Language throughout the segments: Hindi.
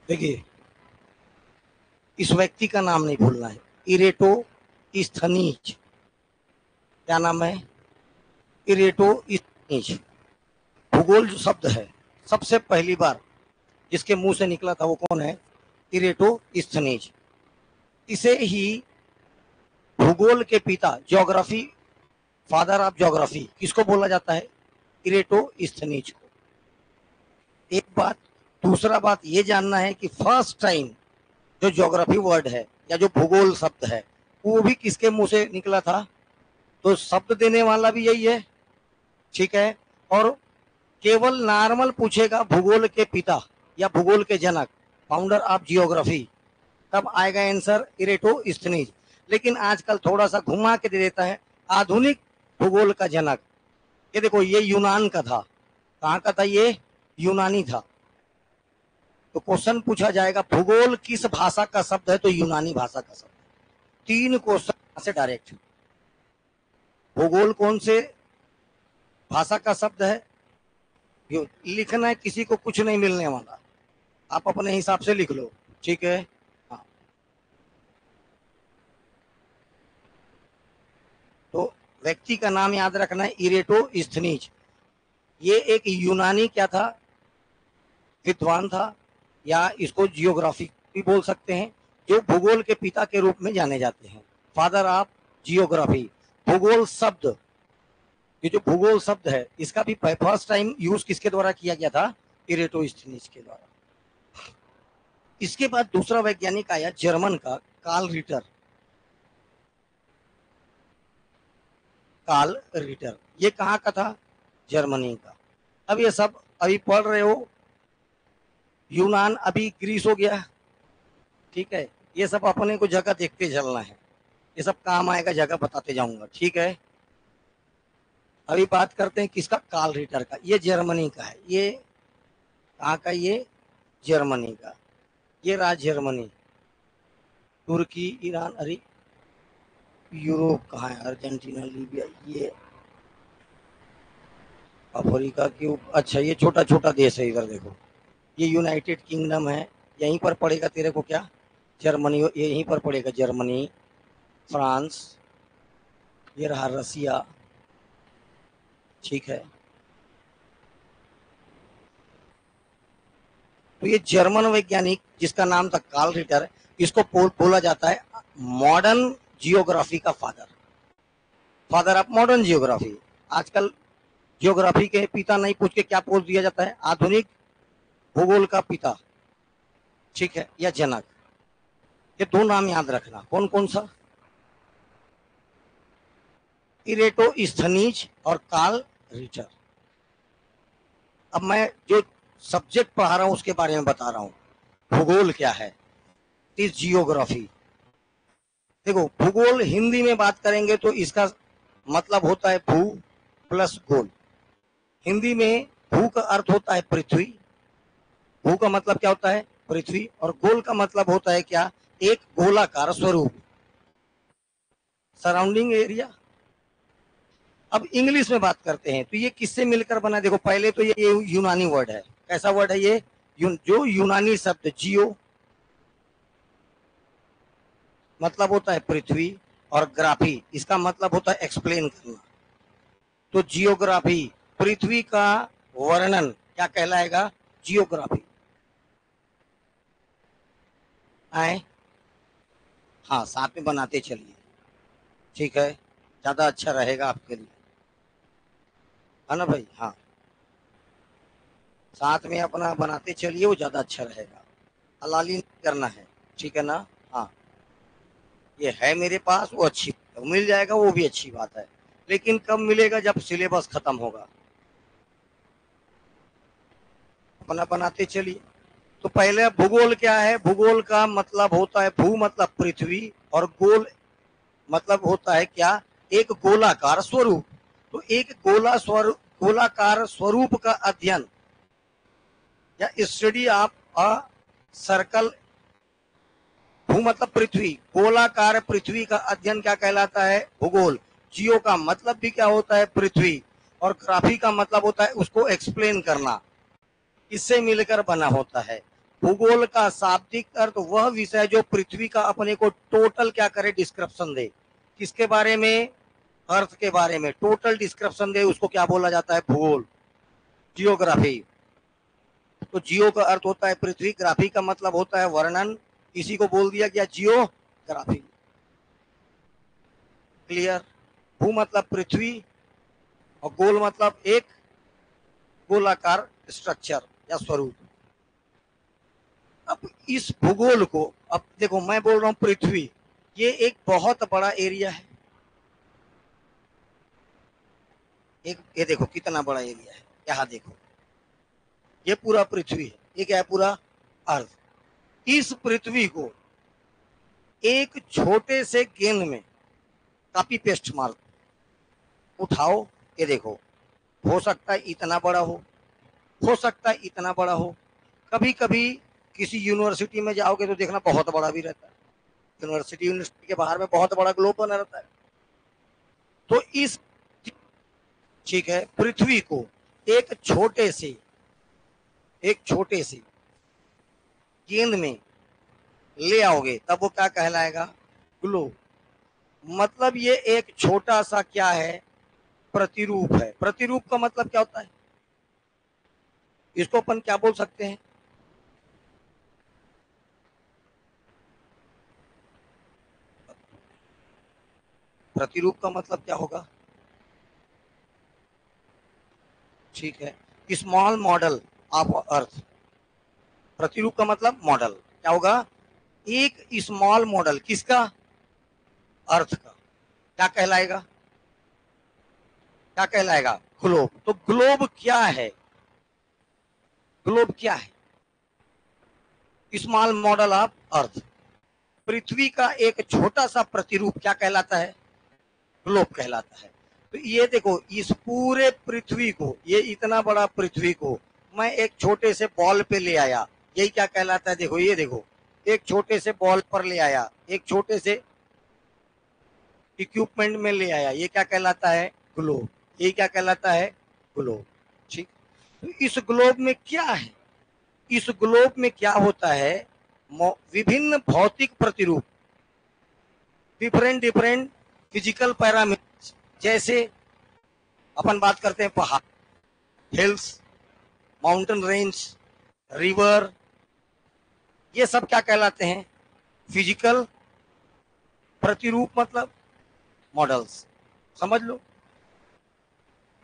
देखिए, इस व्यक्ति का नाम नहीं भूलना है, इरेटोस्थनीज। क्या नाम है? इरेटोस्थनीज। भूगोल जो शब्द है सबसे पहली बार जिसके मुंह से निकला था वो कौन है? इरेटोस्थनीज। इसे ही भूगोल के पिता, ज्योग्राफी, फादर ऑफ ज्योग्राफी किसको बोला जाता है? इरेटोस्थनीज को। एक बात। दूसरा बात ये जानना है कि फर्स्ट टाइम जो ज्योग्राफी वर्ड है या जो भूगोल शब्द है वो भी किसके मुंह से निकला था? तो शब्द देने वाला भी यही है, ठीक है। और केवल नॉर्मल पूछेगा भूगोल के पिता या भूगोल के जनक, फाउंडर ऑफ जियोग्राफी, तब आएगा आंसर इरेटोस्थनीज। लेकिन आजकल थोड़ा सा घुमा के दे देता है, आधुनिक भूगोल का जनक। ये देखो, ये यूनान का था। कहाँ का था ये? यूनानी था। तो क्वेश्चन पूछा जाएगा भूगोल किस भाषा का शब्द है? तो यूनानी भाषा का शब्द। 3 क्वेश्चन से डायरेक्ट। भूगोल कौन से भाषा का शब्द है? लिखना है, किसी को कुछ नहीं मिलने वाला, आप अपने हिसाब से लिख लो, ठीक है। हाँ, तो व्यक्ति का नाम याद रखना है, इरेटोस्थनीज। ये एक यूनानी क्या था? विद्वान था, या इसको जियोग्राफी भी बोल सकते हैं, जो भूगोल के पिता के रूप में जाने जाते हैं, फादर ऑफ जियोग्राफी। भूगोल शब्द, ये जो भूगोल शब्द है इसका भी फर्स्ट टाइम यूज किसके द्वारा किया गया था? इरेटोस्थनीज के द्वारा। इसके बाद दूसरा वैज्ञानिक आया जर्मन का, कार्ल रिटर। कार्ल रिटर ये कहाँ का था? जर्मनी का। अब ये सब अभी पढ़ रहे हो, यूनान अभी ग्रीस हो गया, ठीक है। ये सब अपने को जगह देखते चलना है, ये सब काम आएगा, जगह बताते जाऊंगा, ठीक है। अभी बात करते हैं किसका? कार्ल रिटर का। ये जर्मनी का है। ये कहाँ का? ये जर्मनी का। ये रहा जर्मनी। तुर्की, ईरान, अरे यूरोप कहाँ है? अर्जेंटीना, लीबिया, ये अफ्रीका की। अच्छा, ये छोटा छोटा देश है, इधर देखो, ये यूनाइटेड किंगडम है। यहीं पर पड़ेगा तेरे को क्या? जर्मनी। यहीं पर पड़ेगा जर्मनी, फ्रांस, ये रहा रसिया, ठीक है। तो ये जर्मन वैज्ञानिक जिसका नाम था कार्ल रिटर, इसको बोला जाता है मॉडर्न जियोग्राफी का father, father of modern geography. आजकल जियोग्राफी के पिता नहीं पूछ के क्या बोल दिया जाता है? आधुनिक भूगोल का पिता, ठीक है, या जनक। ये 2 नाम याद रखना। कौन कौन सा? इरेटोस्थनीज और कार्ल रिटर। अब मैं जो सब्जेक्ट पढ़ा रहा हूं उसके बारे में बता रहा हूं। भूगोल क्या है? इस जियोग्राफी। देखो, भूगोल हिंदी में बात करेंगे तो इसका मतलब होता है भू प्लस गोल। हिंदी में भू का अर्थ होता है पृथ्वी। भू का मतलब क्या होता है? पृथ्वी। और गोल का मतलब होता है क्या? एक गोलाकार स्वरूप, सराउंडिंग एरिया। अब इंग्लिश में बात करते हैं तो ये किससे मिलकर बना? देखो, पहले तो ये यूनानी वर्ड है। कैसा वर्ड है ये? जो यूनानी शब्द जियो मतलब होता है पृथ्वी, और ग्राफी इसका मतलब होता है एक्सप्लेन करना। तो जियोग्राफी, पृथ्वी का वर्णन क्या कहलाएगा? जियोग्राफी। आए, हाँ, साथ में बनाते चलिए, ठीक है, ज्यादा अच्छा रहेगा आपके लिए, है ना भाई? हाँ, साथ में अपना बनाते चलिए, वो ज्यादा अच्छा रहेगा। हलाली नहीं करना है, ठीक है ना? हाँ, ये है मेरे पास, वो अच्छी मिल जाएगा, वो भी अच्छी बात है। लेकिन कब मिलेगा? जब सिलेबस खत्म होगा। अपना बनाते चलिए। तो पहले भूगोल क्या है? भूगोल का मतलब होता है, भू मतलब पृथ्वी, और गोल मतलब होता है क्या? एक गोलाकार स्वरूप। तो एक गोलाकार स्वरूप का अध्ययन या स्टडी ऑफ अ सर्कल। भू मतलब पृथ्वी, गोलाकार पृथ्वी का अध्ययन क्या कहलाता है? भूगोल। जियो का मतलब भी क्या होता है? पृथ्वी। और ग्राफी का मतलब होता है उसको एक्सप्लेन करना। इससे मिलकर बना होता है। भूगोल का शाब्दिक अर्थ वह विषय जो पृथ्वी का अपने को टोटल क्या करे, डिस्क्रिप्शन दे। किसके बारे में? अर्थ के बारे में टोटल डिस्क्रिप्शन दे, उसको क्या बोला जाता है? भूगोल, जियोग्राफी। तो जियो का अर्थ होता है पृथ्वी, ग्राफी का मतलब होता है वर्णन, इसी को बोल दिया गया जियोग्राफी। क्लियर? भू मतलब पृथ्वी और गोल मतलब एक गोलाकार स्ट्रक्चर या स्वरूप। अब इस भूगोल को, अब देखो मैं बोल रहा हूं पृथ्वी, ये एक बहुत बड़ा एरिया है। ये देखो कितना बड़ा एरिया है, यहाँ देखो ये पूरा पृथ्वी है, ये क्या है? पूरा अर्थ। इस पृथ्वी को एक छोटे से गेंद में कॉपी पेस्ट मार उठाओ, ये देखो, हो सकता है इतना बड़ा हो सकता है इतना बड़ा हो। कभी कभी किसी यूनिवर्सिटी में जाओगे तो देखना बहुत बड़ा भी रहता है, यूनिवर्सिटी के बाहर में बहुत बड़ा ग्लोब बना रहता है। तो इस, ठीक है, पृथ्वी को एक छोटे से गेंद में ले आओगे तब वो क्या कहलाएगा? ग्लोब। मतलब ये एक छोटा सा क्या है? प्रतिरूप है। प्रतिरूप का मतलब क्या होता है? इसको अपन क्या बोल सकते हैं? प्रतिरूप का मतलब क्या होगा? ठीक है, स्मॉल मॉडल ऑफ अर्थ। प्रतिरूप का मतलब मॉडल क्या होगा? एक स्मॉल मॉडल किसका? अर्थ का। क्या कहलाएगा? क्या कहलाएगा? ग्लोब। तो ग्लोब क्या है? ग्लोब क्या है? Small model of earth. पृथ्वी का एक छोटा सा प्रतिरूप क्या कहलाता है? ग्लोब कहलाता है। तो ये देखो, इस पूरे पृथ्वी को, ये इतना बड़ा पृथ्वी को मैं एक छोटे से बॉल पे ले आया, यही क्या कहलाता है? देखो, ये देखो, एक छोटे से बॉल पर ले आया, एक छोटे से इक्विपमेंट में ले आया, ये क्या कहलाता है? ग्लोब। ये क्या कहलाता है? ग्लोब। ठीक। तो इस ग्लोब में क्या है? इस ग्लोब में क्या होता है? विभिन्न भौतिक प्रतिरूप, डिफरेंट डिफरेंट फिजिकल पैरामीटर्स। जैसे अपन बात करते हैं पहाड़, हिल्स, माउंटेन रेंज, रिवर, ये सब क्या कहलाते हैं? फिजिकल प्रतिरूप, मतलब मॉडल्स। समझ लो।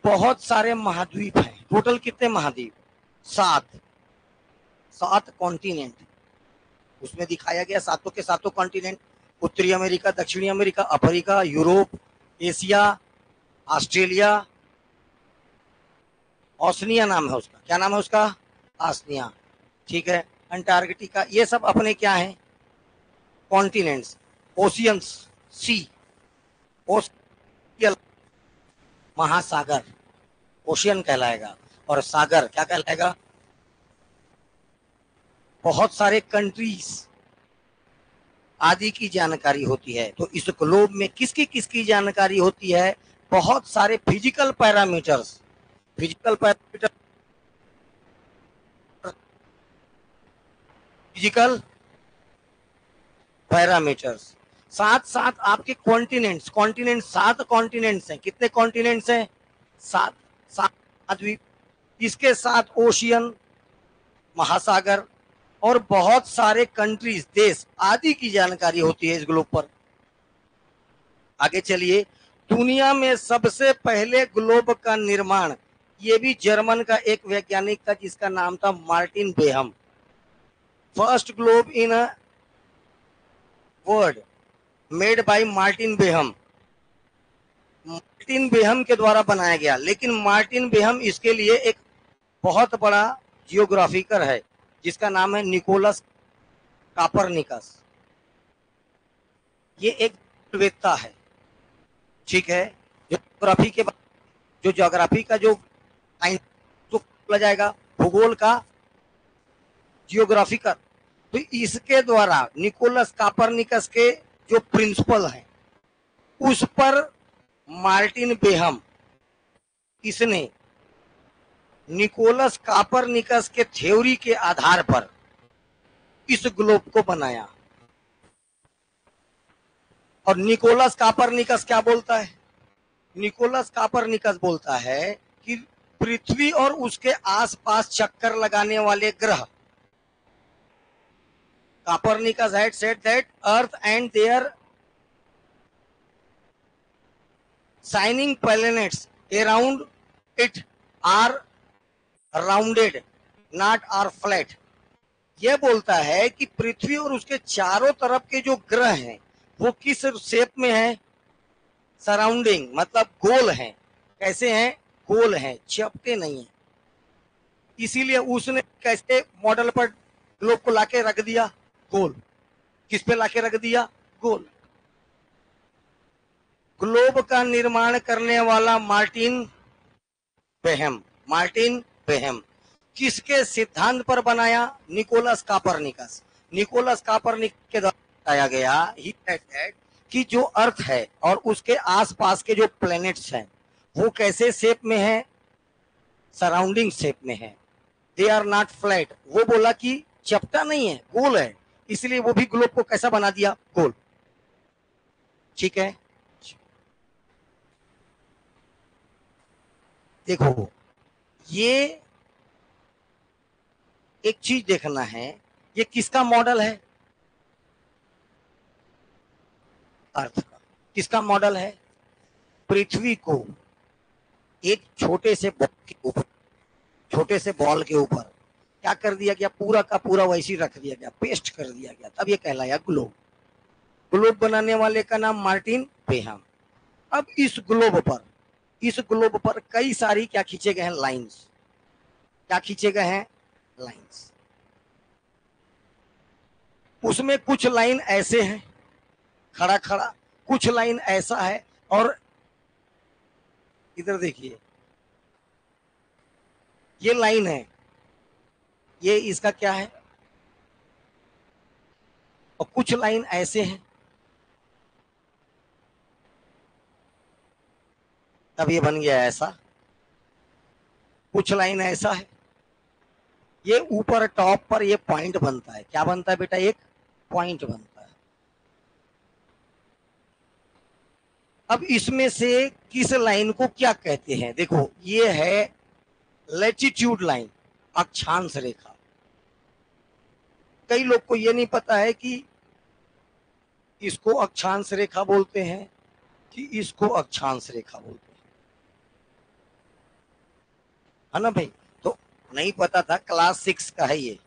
बहुत सारे महाद्वीप हैं। टोटल कितने महाद्वीप? 7। 7 कॉन्टिनेंट उसमें दिखाया गया, सातों के सातों कॉन्टिनेंट। उत्तरी अमेरिका, दक्षिणी America, Africa, Europe, Asia, Australia, Oceania नाम है उसका। क्या नाम है उसका? आसनिया। ठीक है, अंटार्कटिका, ये सब अपने क्या हैं? कॉन्टिनेंट्स। ओशियंस, सी, ओशियन, महासागर, ओशियन कहलाएगा। और सागर क्या कहलाएगा? बहुत सारे कंट्रीज आदि की जानकारी होती है। तो इस ग्लोब में किसकी किसकी जानकारी होती है? बहुत सारे physical parameters. Physical parameter, physical parameters, साथ साथ आपके कॉन्टिनेंट्स। कॉन्टिनेंट 7 कॉन्टिनेंट्स हैं। कितने कॉन्टिनेंट्स हैं? 7। 7 द्वीप, इसके साथ ओशियन, महासागर, और बहुत सारे कंट्रीज, देश आदि की जानकारी होती है इस ग्लोब पर। आगे चलिए। दुनिया में सबसे पहले ग्लोब का निर्माण, ये भी जर्मन का एक वैज्ञानिक था जिसका नाम था Martin Behaim. First globe in a world made by Martin Behaim. Martin Behaim के द्वारा बनाया गया। लेकिन मार्टिन बेहम इसके लिए एक बहुत बड़ा जियोग्राफिकर है जिसका नाम है निकोलस कापरनिकस। ये एक वेत्ता है। ठीक है, ज्योग्राफी के, जो ज्योग्राफी का जो तो बोला जाएगा भूगोल का जियोग्राफिकर। तो इसके द्वारा निकोलस कापरनिकस के जो प्रिंसिपल हैं उस पर मार्टिन बेहम, इसने निकोलस कापरनिकस के थ्योरी के आधार पर इस ग्लोब को बनाया। और निकोलस कापरनिकस क्या बोलता है? निकोलस कापरनिकस बोलता है कि पृथ्वी और उसके आसपास चक्कर लगाने वाले ग्रह, Copernicus had said that Earth and their shining planets around it are rounded, not are flat. यह बोलता है कि पृथ्वी और उसके चारों तरफ के जो ग्रह हैं वो किस शेप में है? सराउंडिंग, मतलब गोल हैं। कैसे हैं? गोल हैं, चपटे नहीं है। इसीलिए उसने कैसे मॉडल पर ग्लोब को लाके रख दिया? गोल। किस पे लाके रख दिया? गोल। ग्लोब का निर्माण करने वाला मार्टिन बेहम किसके सिद्धांत पर बनाया? Nicholas Copernicus. निकोलस कापरनिकस के द्वारा बताया गया ही कि जो अर्थ है और उसके आसपास के जो प्लैनेट्स हैं वो कैसे शेप में है? सराउंडिंग शेप में है। They are not flat. वो बोला कि चपटा नहीं है, गोल है, इसलिए वो भी ग्लोब को कैसा बना दिया? गोल। ठीक है, देखो ये एक चीज देखना है, ये किसका मॉडल है? अर्थ का। किसका मॉडल है? पृथ्वी को एक छोटे से बॉल के ऊपर क्या कर दिया गया? पूरा का पूरा वैसे ही रख दिया गया, पेस्ट कर दिया गया, तब ये कहलाया ग्लोब। ग्लोब बनाने वाले का नाम मार्टिन बेहम। अब इस ग्लोब पर कई सारी क्या खींचे गए हैं? लाइंस। क्या खींचे गए हैं? लाइंस। उसमें कुछ लाइन ऐसे हैं खड़ा खड़ा, कुछ लाइन ऐसा है, और इधर देखिए ये लाइन है, ये इसका क्या है? और कुछ लाइन ऐसे हैं, तब ये बन गया ऐसा। कुछ लाइन ऐसा है, ये ऊपर टॉप पर ये पॉइंट बनता है। क्या बनता है बेटा? एक पॉइंट बनता है। अब इसमें से किस लाइन को क्या कहते हैं? देखो ये है लैटिट्यूड लाइन, अक्षांश रेखा। कई लोग को ये नहीं पता है कि इसको अक्षांश रेखा बोलते हैं कि इसको अक्षांश रेखा बोलते हैं, है ना भाई? तो नहीं पता था, क्लास 6 का है ये।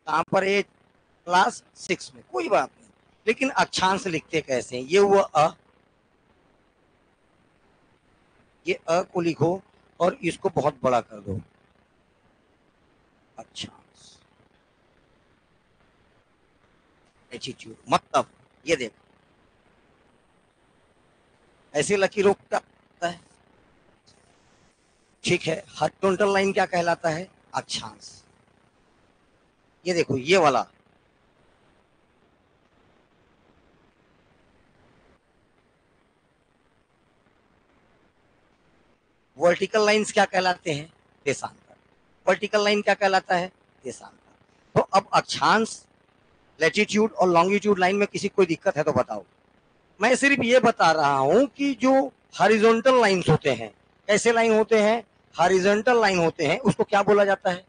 कहां पर? ये क्लास 6 में, कोई बात नहीं। लेकिन अक्षांश लिखते कैसे हैं? ये हुआ अ, ये अ को लिखो और इसको बहुत बड़ा कर दो, अक्षांश। एटीट्यूड मतलब ये देखो ऐसी लकीरों का होता है। ठीक है, हॉरिजॉन्टल लाइन क्या कहलाता है? अक्षांश। ये देखो ये वाला, वर्टिकल लाइंस क्या कहलाते हैं? देशांतर। वर्टिकल लाइन क्या कहलाता है? देशांतर। तो अब अक्षांश, लैटिट्यूड और लॉन्गिट्यूड लाइन में किसी कोई दिक्कत है तो बताओ। मैं सिर्फ ये बता रहा हूं कि जो हॉरिजॉन्टल लाइंस होते हैं, कैसे लाइन होते हैं? हॉरिजॉन्टल लाइन होते हैं, उसको क्या बोला जाता है?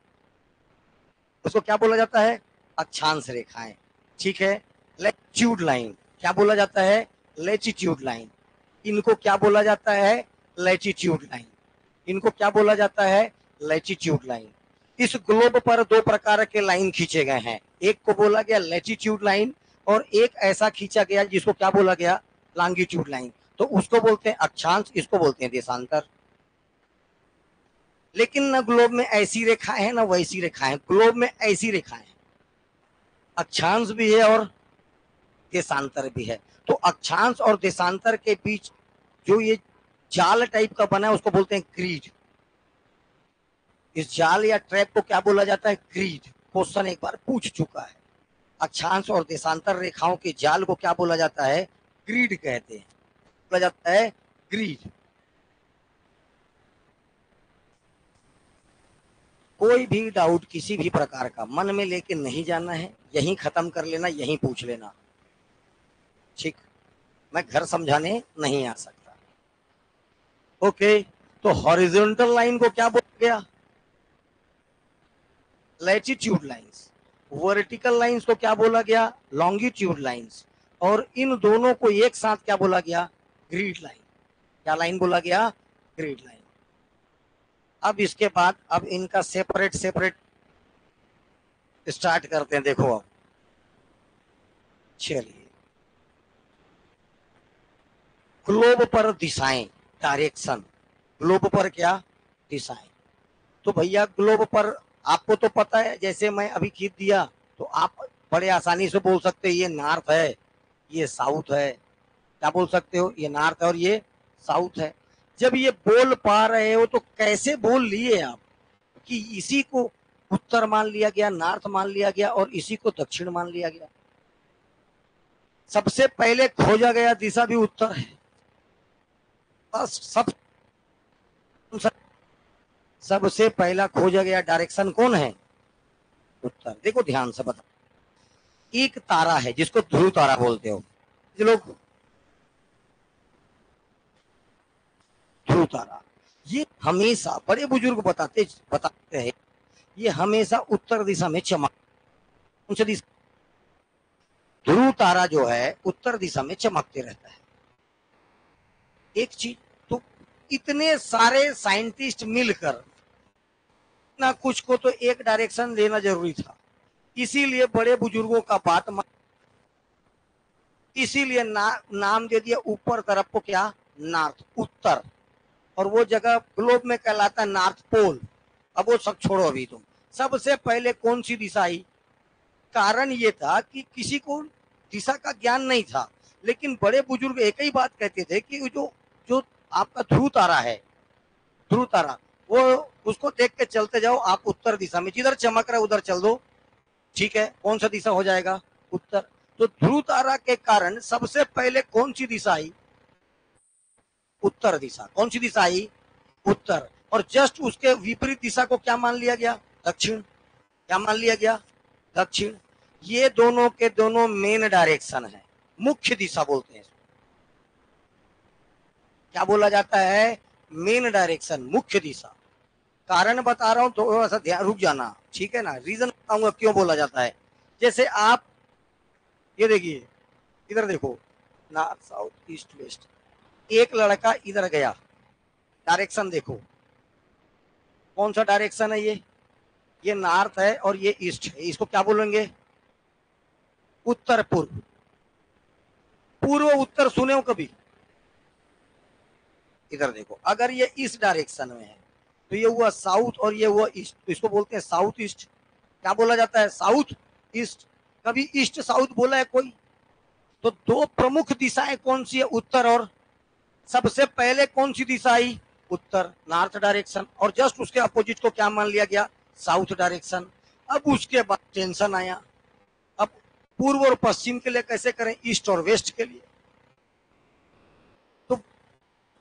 उसको क्या बोला जाता है? अक्षांश रेखाएं। ठीक है, लैटिट्यूड लाइन क्या बोला जाता है? Latitude line. इनको क्या बोला जाता है? Latitude line. इनको क्या बोला जाता है? Latitude line. इस ग्लोब पर दो प्रकार के लाइन खींचे गए हैं, एक को बोला गया लैटिट्यूड लाइन और एक ऐसा खींचा गया जिसको क्या बोला गया? Longitude line. तो उसको बोलते हैं अक्षांश, इसको बोलते हैं देशांतर। लेकिन ना ग्लोब में ऐसी रेखा है ना वैसी रेखा है, ग्लोब में ऐसी रेखा है, अक्षांश भी है और देशांतर भी है। तो अक्षांश और देशांतर के बीच जो ये जाल टाइप का बना है उसको बोलते हैं ग्रिड। इस जाल या ट्रैप को क्या बोला जाता है? ग्रिड। क्वेश्चन एक बार पूछ चुका है। अक्षांश और देशांतर रेखाओं के जाल को क्या बोला जाता है? ग्रिड कहते हैं। बोला जाता है ग्रिड। कोई भी डाउट किसी भी प्रकार का मन में लेके नहीं जाना है, यहीं खत्म कर लेना, यहीं पूछ लेना, ठीक। मैं घर समझाने नहीं आ सकता। ओके, तो हॉरिजॉन्टल लाइन को क्या बोला गया? Latitude lines. वर्टिकल लाइंस को क्या बोला गया? Longitude lines. और इन दोनों को एक साथ क्या बोला गया? Grid line. क्या लाइन बोला गया? Grid line. अब इसके बाद अब इनका सेपरेट सेपरेट स्टार्ट करते हैं। देखो अब चलिए, ग्लोब पर दिशाएं, डायरेक्शन। ग्लोब पर क्या? दिशाएं। तो भैया ग्लोब पर आपको तो पता है, जैसे मैं अभी खींच दिया तो आप बड़े आसानी से बोल सकते हो ये नॉर्थ है, ये साउथ है। क्या बोल सकते हो? ये नॉर्थ है और ये साउथ है। जब ये बोल पा रहे हो तो कैसे बोल लिए आप कि इसी को उत्तर मान लिया गया, नॉर्थ मान लिया गया और इसी को दक्षिण मान लिया गया? सबसे पहले खोजा गया दिशा भी उत्तर है। बस सबसे पहला खोजा गया डायरेक्शन कौन है? उत्तर। देखो ध्यान से बता, एक तारा है जिसको ध्रुव तारा बोलते हो, जो लोग ध्रुव तारा, ये हमेशा बड़े बुजुर्ग बताते बताते हैं ये हमेशा उत्तर दिशा में चमक। कौन सी दिशा? ध्रुव तारा जो है उत्तर दिशा में चमकते रहता है। एक चीज तो, इतने सारे साइंटिस्ट मिलकर ना कुछ को तो एक डायरेक्शन देना जरूरी था, इसीलिए बड़े बुजुर्गों का बात इसीलिए नाम दे दिया ऊपर तरफ को क्या? नॉर्थ, उत्तर। और वो जगह ग्लोब में कहलाता है नॉर्थ पोल। अब वो सब छोड़ो, अभी तुम सबसे पहले कौन सी दिशा आई? कारण ये था कि किसी को दिशा का ज्ञान नहीं था, लेकिन बड़े बुजुर्ग एक ही बात कहते थे कि जो जो आपका ध्रुव तारा है, ध्रुव तारा, वो उसको देख के चलते जाओ आप उत्तर दिशा में, जिधर चमक रहा है उधर चल दो, ठीक है। कौन सा दिशा हो जाएगा? उत्तर। तो ध्रुव तारा के कारण सबसे पहले कौन सी दिशा आई? उत्तर दिशा। कौन सी दिशा आई? उत्तर। और जस्ट उसके विपरीत दिशा को क्या मान लिया गया? दक्षिण। क्या मान लिया गया? दक्षिण। ये दोनों के दोनों मेन डायरेक्शन है, मुख्य दिशा बोलते हैं। क्या बोला जाता है? मेन डायरेक्शन, मुख्य दिशा। कारण बता रहा हूं, थोड़ा सा ध्यान, रुक जाना, ठीक है ना। रीजन बताऊंगा क्यों बोला जाता है। जैसे आप ये देखिए, इधर देखो, नॉर्थ साउथ ईस्ट वेस्ट। एक लड़का इधर गया, डायरेक्शन देखो, कौन सा डायरेक्शन है? ये नॉर्थ है और ये ईस्ट है। इसको क्या बोलेंगे? उत्तर पूर्व। पूर्व उत्तर सुने हो कभी? इधर देखो, अगर ये इस डायरेक्शन में है तो ये हुआ साउथ और ये हुआ ईस्ट, तो इसको बोलते हैं साउथ ईस्ट। क्या बोला जाता है? South east. कभी ईस्ट साउथ बोला है कोई? तो दो प्रमुख दिशाएं कौन सी है? उत्तर और। सबसे पहले कौन सी दिशा आई? उत्तर, नॉर्थ डायरेक्शन। और जस्ट उसके अपोजिट को क्या मान लिया गया? South direction. अब उसके बाद टेंशन आया, अब पूर्व और पश्चिम के लिए कैसे करें, ईस्ट और वेस्ट के लिए। तो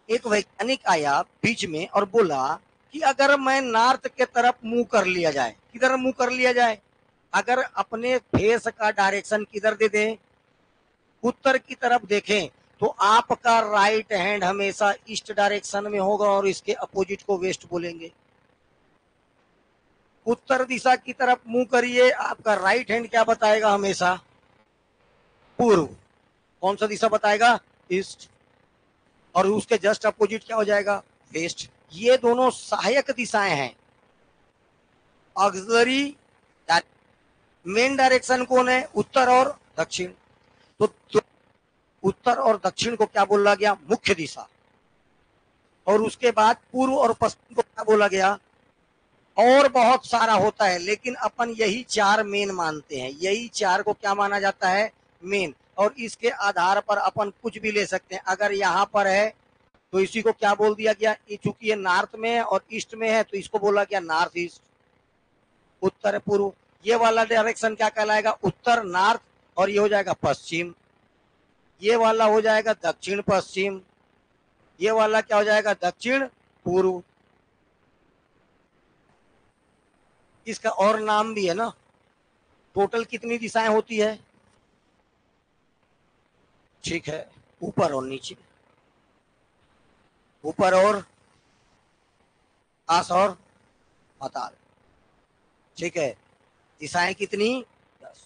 एक वैज्ञानिक आया बीच में और बोला कि अगर मैं नॉर्थ के तरफ मुंह कर लिया जाए, किधर मुंह कर लिया जाए? अगर अपने फेस का डायरेक्शन किधर दे दें, उत्तर की तरफ देखें, तो आपका राइट हैंड हमेशा ईस्ट डायरेक्शन में होगा और इसके अपोजिट को वेस्ट बोलेंगे। उत्तर दिशा की तरफ मुंह करिए, आपका राइट हैंड क्या बताएगा? हमेशा पूर्व। कौन सा दिशा बताएगा? ईस्ट। और उसके जस्ट अपोजिट क्या हो जाएगा? वेस्ट। ये दोनों सहायक दिशाएं हैं, ऑक्सिलरी। मेन डायरेक्शन कौन है? उत्तर और दक्षिण। तो उत्तर और दक्षिण को क्या बोला गया? मुख्य दिशा। और उसके बाद पूर्व और पश्चिम को क्या बोला गया? और बहुत सारा होता है, लेकिन अपन यही चार मेन मानते हैं। यही चार को क्या माना जाता है? मेन। और इसके आधार पर अपन कुछ भी ले सकते हैं। अगर यहाँ पर है तो इसी को क्या बोल दिया गया? चूंकि ये नॉर्थ में है और ईस्ट में है तो इसको बोला गया नॉर्थ ईस्ट। उत्तर पूर्व। ये वाला डायरेक्शन क्या कहलाएगा? उत्तर नॉर्थ। और ये हो जाएगा पश्चिम। ये वाला हो जाएगा दक्षिण पश्चिम। ये वाला क्या हो जाएगा? दक्षिण पूर्व। इसका और नाम भी है ना। टोटल कितनी दिशाएं होती है? ठीक है, ऊपर और नीचे, ऊपर और आस और पाताल। ठीक है, दिशाएं कितनी? 10।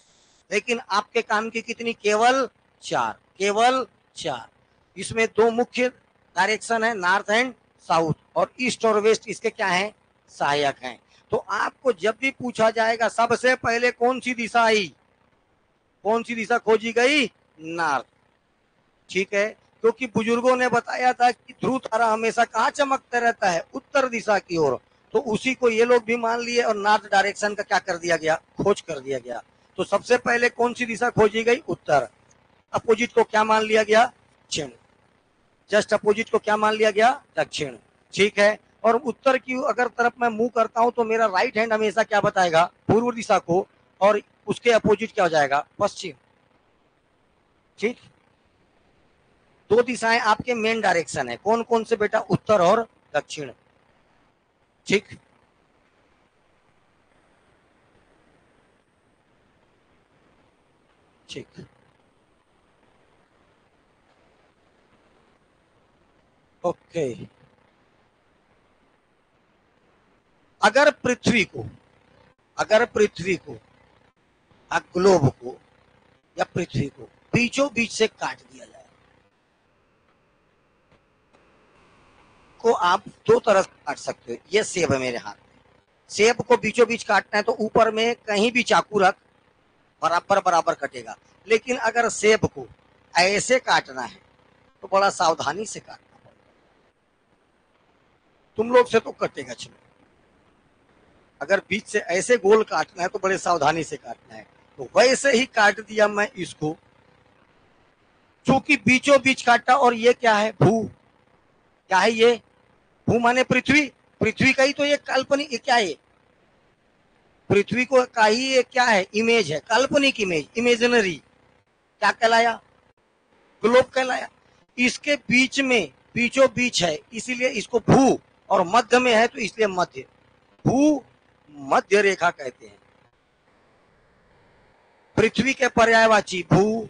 लेकिन आपके काम की कितनी? केवल 4, केवल 4। इसमें दो मुख्य डायरेक्शन है, नॉर्थ एंड साउथ, और ईस्ट और वेस्ट इसके क्या है? सहायक हैं। तो आपको जब भी पूछा जाएगा सबसे पहले कौन सी दिशा आई, कौन सी दिशा खोजी गई? नॉर्थ। ठीक है, क्योंकि बुजुर्गों ने बताया था कि ध्रुव तारा हमेशा कहाँ चमकता रहता है? उत्तर दिशा की ओर। तो उसी को ये लोग भी मान लिए और नॉर्थ डायरेक्शन का क्या कर दिया गया? खोज कर दिया गया। तो सबसे पहले कौन सी दिशा खोजी गई? उत्तर। अपोजिट को क्या मान लिया गया? दक्षिण। जस्ट अपोजिट को क्या मान लिया गया? दक्षिण। ठीक है, और उत्तर की अगर तरफ मैं मुंह करता हूं तो मेरा राइट हैंड हमेशा क्या बताएगा? पूर्व दिशा को, और उसके अपोजिट क्या हो जाएगा? पश्चिम। ठीक, दो दिशाएं आपके मेन डायरेक्शन है, कौन कौन से बेटा? उत्तर और दक्षिण। ठीक, ठीक, ओके। अगर पृथ्वी को, अगर पृथ्वी को, ग्लोब को या पृथ्वी को बीचों बीच से काट दिया जाए, को आप दो तरह से काट सकते हो। ये सेब है मेरे हाथ में, सेब को बीचों बीच काटना है तो ऊपर में कहीं भी चाकू रख, बराबर बराबर कटेगा। लेकिन अगर सेब को ऐसे काटना है तो बड़ा सावधानी से काटना पड़ेगा। तुम लोग से तो कटेगा, चलो। अगर बीच से ऐसे गोल काटना है तो बड़े सावधानी से काटना है। तो वैसे ही काट दिया मैं इसको, चूंकि बीचों बीच काटा। और ये क्या है? भू। क्या है ये? भू माने पृथ्वी। पृथ्वी का ही तो ये काल्पनिक, क्या है? पृथ्वी को का ही ये क्या है? इमेज है, काल्पनिक इमेज, इमेजिनरी। क्या कहलाया? ग्लोब कहलाया। इसके बीच में, बीचों बीच है इसीलिए इसको भू, और मध्य में है तो इसलिए मध्य। भू मध्य रेखा कहते हैं। पृथ्वी के पर्यायवाची भू,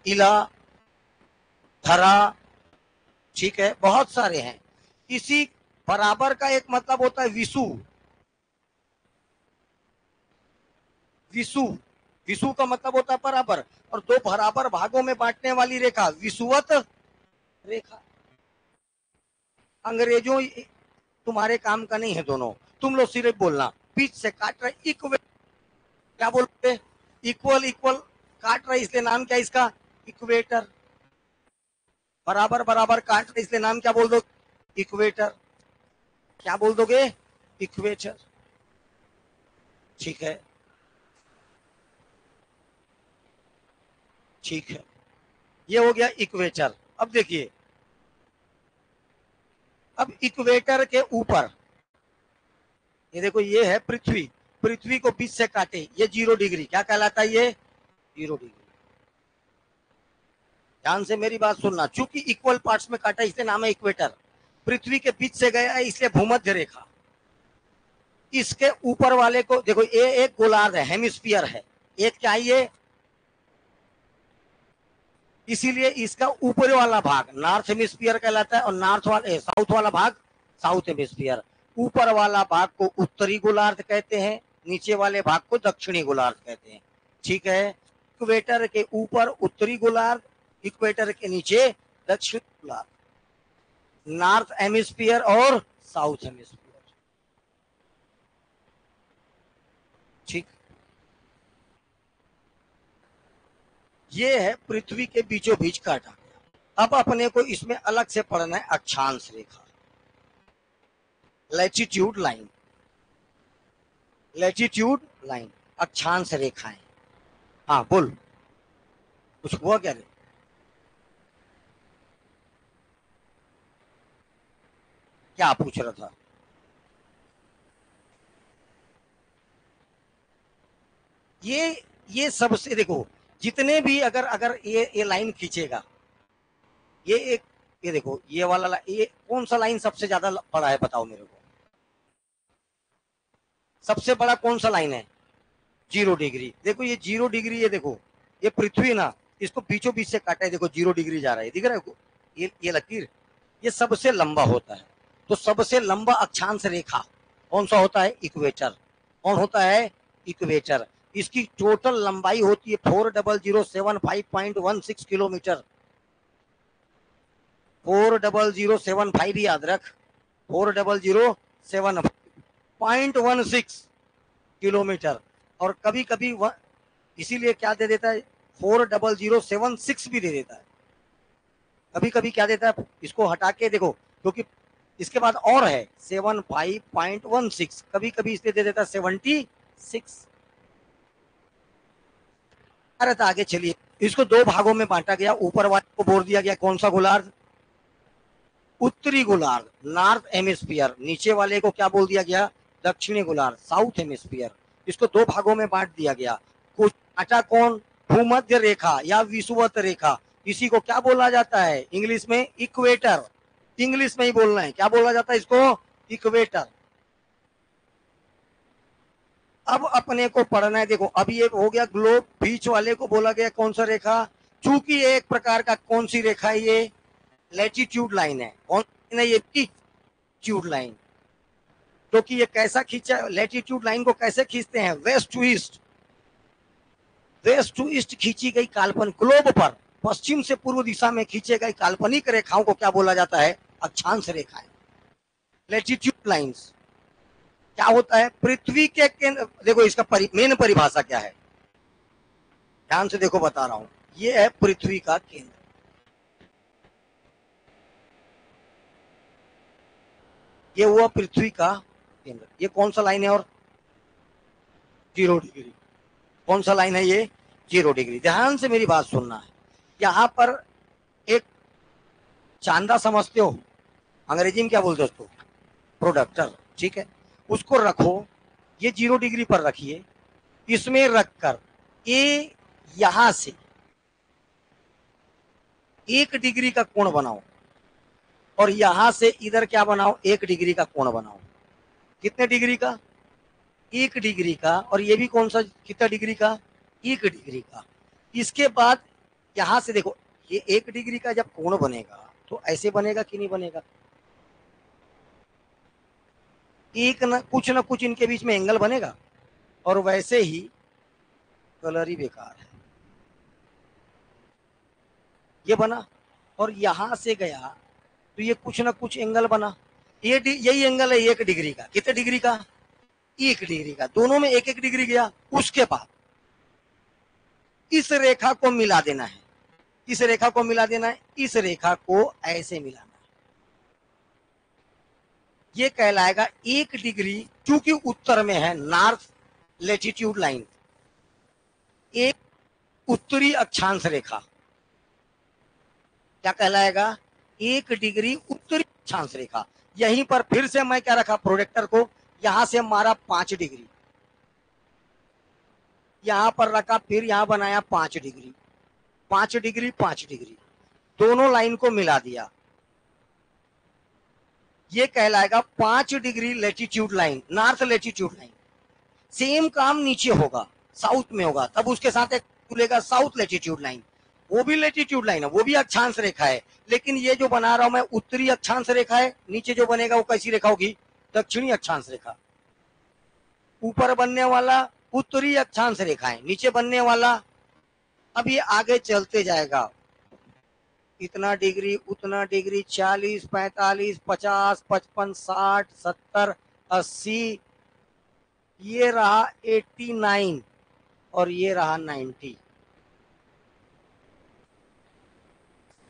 इला, धरा। ठीक है, बहुत सारे हैं। इसी बराबर का एक मतलब होता है विषु। विषु, विषु का मतलब होता है बराबर, और दो बराबर भागों में बांटने वाली रेखा विषुवत रेखा। अंग्रेजों तुम्हारे काम का नहीं है दोनों, तुम लोग सिर्फ बोलना। बीच से काट रहे, इक्वल, क्या बोलते? इक्वल, इक्वल काट रहे इसलिए नाम क्या इसका? इक्वेटर। बराबर बराबर काट रहे इसलिए नाम क्या बोल दो? इक्वेटर। क्या बोल दोगे? इक्वेटर। ठीक है, ठीक है, ये हो गया इक्वेटर। अब देखिए, अब इक्वेटर के ऊपर ये देखो, ये है पृथ्वी। पृथ्वी को बीच से काटे, ये 0 डिग्री, क्या कहलाता है ये? 0 डिग्री। ध्यान से मेरी बात सुनना, चूंकि इक्वल पार्ट्स में काटा इसलिए नाम है इक्वेटर। पृथ्वी के बीच से गया है इसलिए भूमध्य रेखा। इसके ऊपर वाले को देखो, ये एक गोलार्ध है, हेमिस्फीयर है। एक क्या है ये? इसीलिए इसका ऊपर वाला भाग नॉर्थ हेमिस्फीयर कहलाता है, और नॉर्थ वाला, साउथ वाला भाग साउथ हेमिस्फीयर। ऊपर वाला भाग को उत्तरी गोलार्ध कहते हैं, नीचे वाले भाग को दक्षिणी गोलार्ध कहते हैं। ठीक है, इक्वेटर के ऊपर उत्तरी गोलार्ध, इक्वेटर के नीचे दक्षिणी गोलार्ध, नॉर्थ हेमिस्फीयर और साउथ हेमिस्फीयर। ठीक, ये है पृथ्वी के बीचों बीच काटा गया। अब अपने को इसमें अलग से पढ़ना है अक्षांश रेखा, लैटिट्यूड लाइन, लैटिट्यूड लाइन, अक्षांश रेखाएं। हाँ बोल, कुछ हुआ क्या रे? क्या पूछ रहा था? ये सबसे देखो, जितने भी अगर अगर ये लाइन खींचेगा, ये एक, ये देखो ये वाला ये कौन सा लाइन सबसे ज्यादा बड़ा है? बताओ मेरे को। सबसे बड़ा कौन सा लाइन है? 0 डिग्री। देखो ये 0 डिग्री है, देखो ये पृथ्वी ना, इसको बीचों बीच से काटा है, देखो 0 डिग्री जा रहा है, दिख रहा है ये लकीर, ये सबसे लंबा होता है। तो सबसे लंबा अक्षांश रेखा कौन सा होता है? इक्वेटर। कौन होता है? इक्वेटर। इसकी टोटल लंबाई होती है 40075.16 किलोमीटर। 40075 ही याद रख, 40075.16 किलोमीटर। और कभी कभी इसीलिए क्या दे देता है, 40076 भी दे देता है। कभी कभी क्या देता है, इसको हटा के देखो, क्योंकि इसके बाद और है 75.16, कभी कभी इसलिए दे देता है 76। अरे तो आगे चलिए, इसको दो भागों में बांटा गया। ऊपर वाले को बोल दिया गया कौन सा गोलार्ध? उत्तरी गोलार्ध, नॉर्थ हेमिस्फीयर। नीचे वाले को क्या बोल दिया गया? दक्षिणी गोलार्ध, साउथ हेमिस्फीयर। इसको दो भागों में बांट दिया गया। कुछ बांटा कौन? भूमध्य रेखा या विषुवत रेखा। इसी को क्या बोला जाता है इंग्लिश में? इक्वेटर। इंग्लिश में ही बोलना है, क्या बोला जाता है इसको? इक्वेटर। अब अपने को पढ़ना है, देखो अभी ये हो गया ग्लोब, बीच वाले को बोला गया कौन सा रेखा? चूंकि एक प्रकार का कौन सी रेखा है ये? लैटिट्यूड लाइन है। कौन है ये? Latitude line. तो कि ये कैसा खींचा, लैटिट्यूड लाइन को कैसे खींचते हैं? West to east, west to east खींची गई काल्पनिक, ग्लोब पर पश्चिम से पूर्व दिशा में खींचे गई काल्पनिक रेखाओं को क्या बोला जाता है? अक्षांश रेखाएं, लैटिट्यूड लाइंस। क्या होता है? पृथ्वी के केंद्र, देखो इसका मेन परिभाषा क्या है, ध्यान से देखो बता रहा हूं। ये है पृथ्वी का केंद्र, ये हुआ पृथ्वी का केंद्र। ये कौन सा लाइन है? और 0 डिग्री। कौन सा लाइन है ये? 0 डिग्री। ध्यान से मेरी बात सुनना है। यहां पर एक चांदा समझते हो, अंग्रेजी में क्या बोलते हो उसको? प्रोडक्टर, ठीक है। उसको रखो, ये 0 डिग्री पर रखिए। इसमें रखकर ये यहां से 1 डिग्री का कोण बनाओ, और यहां से इधर क्या बनाओ? 1 डिग्री का कोण बनाओ। कितने डिग्री का? 1 डिग्री का। और ये भी कौन सा, कितना डिग्री का? 1 डिग्री का। इसके बाद यहां से देखो, ये 1 डिग्री का जब कोण बनेगा तो ऐसे बनेगा कि नहीं बनेगा? एक ना कुछ इनके बीच में एंगल बनेगा। और वैसे ही कलर ही बेकार है, ये बना और यहां से गया तो ये कुछ ना कुछ एंगल बना। ये यही एंगल है 1 डिग्री का। कितने डिग्री का? 1 डिग्री का। दोनों में 1-1 डिग्री गया। उसके बाद इस रेखा को मिला देना है, इस रेखा को मिला देना है, इस रेखा को ऐसे मिलाना है। ये कहलाएगा 1 डिग्री, क्योंकि उत्तर में है नॉर्थ लेटिट्यूड लाइन, एक उत्तरी अक्षांश रेखा। क्या कहलाएगा? 1 डिग्री उत्तरी अक्षांश रेखा। यहीं पर फिर से मैं क्या रखा? प्रोजेक्टर को यहां से मारा 5 डिग्री, यहां पर रखा, फिर यहां बनाया 5 डिग्री, 5 डिग्री, 5 डिग्री, दोनों लाइन को मिला दिया। ये कहलाएगा 5 degree latitude line, north latitude line. Same काम नीचे होगा, साउथ में होगा, तब उसके साथ एक खुलेगा साउथ लेटिट्यूड लाइन। वो भी लेटिट्यूड लाइन है, वो भी अक्षांश रेखा है, लेकिन ये जो बना रहा हूं मैं उत्तरी अक्षांश रेखा है। नीचे जो बनेगा वो कैसी रेखा होगी? दक्षिणी अक्षांश रेखा। ऊपर बनने वाला उत्तरी अक्षांश रेखा है, नीचे बनने वाला, अब ये आगे चलते जाएगा, इतना डिग्री, उतना डिग्री, 40, 45, 50, 55, 60, 70, 80, ये रहा 89 और ये रहा 90।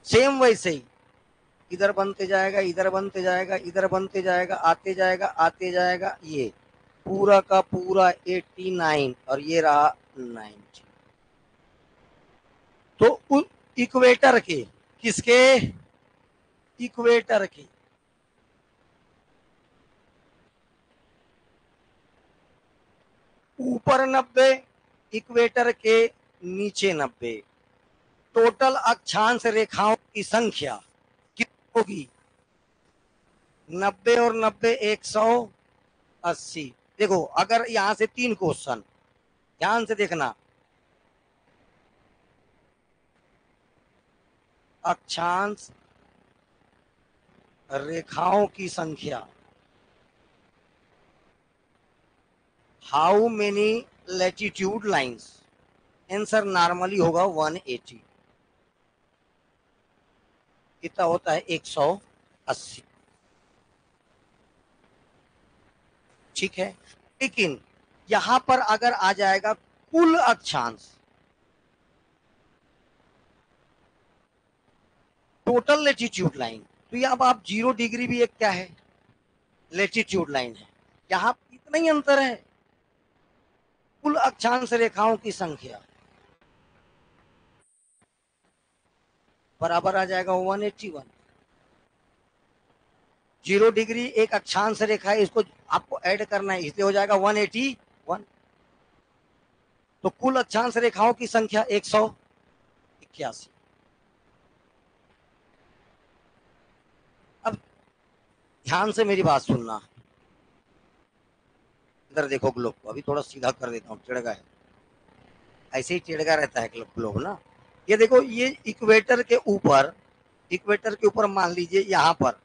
सेम वैसे ही इधर बनते जाएगा, इधर बनते जाएगा, इधर बनते जाएगा, आते जाएगा, आते जाएगा, ये पूरा का पूरा 89 और ये रहा 90। तो इक्वेटर के, किसके? इक्वेटर के ऊपर 90, इक्वेटर के नीचे 90। टोटल अक्षांश रेखाओं की संख्या कितनी होगी? 90 और 90 180। देखो अगर यहां से 3 क्वेश्चन, ध्यान से देखना, अक्षांश रेखाओं की संख्या, how many latitude lines, answer normally होगा 180, कितना होता है 180, ठीक है। लेकिन यहां पर अगर आ जाएगा कुल अक्षांश, टोटल लेटीट्यूड लाइन, तो ये अब आप 0 डिग्री भी एक क्या है, लेटीट्यूड लाइन है, यहां इतना ही अंतर है, कुल अक्षांश रेखाओं की संख्या बराबर आ जाएगा 181। 0 डिग्री एक अक्षांश रेखा है, इसको आपको ऐड करना है, इसलिए हो जाएगा 181। तो कुल अक्षांश रेखाओं की संख्या 181। अब ध्यान से मेरी बात सुनना, इधर देखो ग्लोब को, अभी थोड़ा सीधा कर देता हूँ, टेढ़गा है, ऐसे ही टेढ़गा रहता है ग्लोब ना। ये देखो, ये इक्वेटर के ऊपर, इक्वेटर के ऊपर मान लीजिए यहाँ पर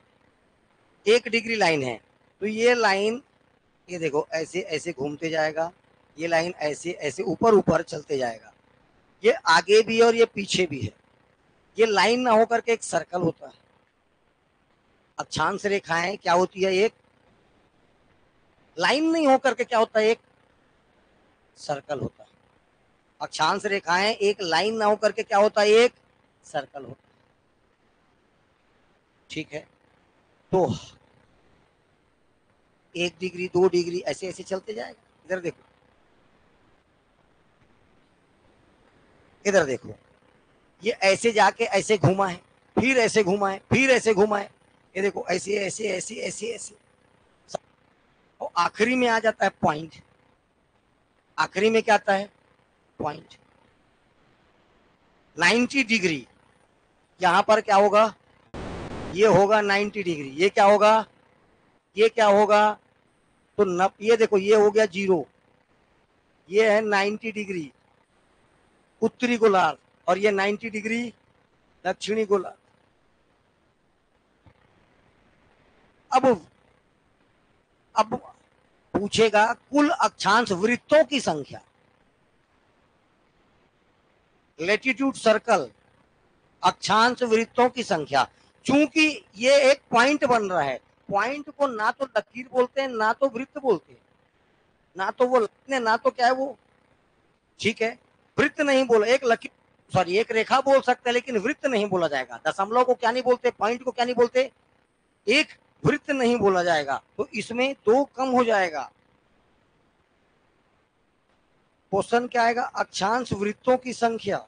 1 डिग्री लाइन है, तो ये लाइन, ये देखो ऐसे ऐसे घूमते जाएगा, ये लाइन ऐसे ऐसे ऊपर ऊपर चलते जाएगा, ये आगे भी है और ये पीछे भी है, ये लाइन ना होकर के एक सर्कल होता है। अक्षांश रेखाएं क्या होती है, एक लाइन नहीं होकर के क्या होता है, एक सर्कल होता है। अक्षांश रेखाएं एक लाइन ना होकर के क्या होता है, एक सर्कल होता है, ठीक है। तो 1 डिग्री 2 डिग्री ऐसे ऐसे चलते जाएगा। इधर देखो, इधर देखो, ये ऐसे जाके ऐसे घुमा है, फिर ऐसे घुमा है, फिर ऐसे घुमा है, ये देखो ऐसे ऐसे ऐसे ऐसे ऐसे, और आखिरी में आ जाता है पॉइंट। आखिरी में क्या आता है, पॉइंट। 90 डिग्री, यहां पर क्या होगा, ये होगा 90 डिग्री, ये क्या होगा, ये क्या होगा, तो ये देखो, ये हो गया 0, ये है 90 डिग्री उत्तरी गोलार्ध, और ये 90 डिग्री दक्षिणी गोलार्ध। अब पूछेगा कुल अक्षांश वृत्तों की संख्या, लेटीट्यूड सर्कल, अक्षांश वृत्तों की संख्या। चूंकि ये एक पॉइंट बन रहा है, पॉइंट को ना तो लकीर बोलते हैं, ना तो वृत्त बोलते हैं, ना तो वो लाइन, ना तो क्या है वो, ठीक है। वृत्त नहीं बोला, एक लकीर, सॉरी एक रेखा बोल सकते हैं, लेकिन वृत्त नहीं बोला जाएगा। दशमलव को क्या नहीं बोलते, पॉइंट को क्या नहीं बोलते, एक वृत्त नहीं बोला जाएगा, तो इसमें 2 कम हो जाएगा। क्वेश्चन क्या आएगा, अक्षांश वृत्तों की संख्या,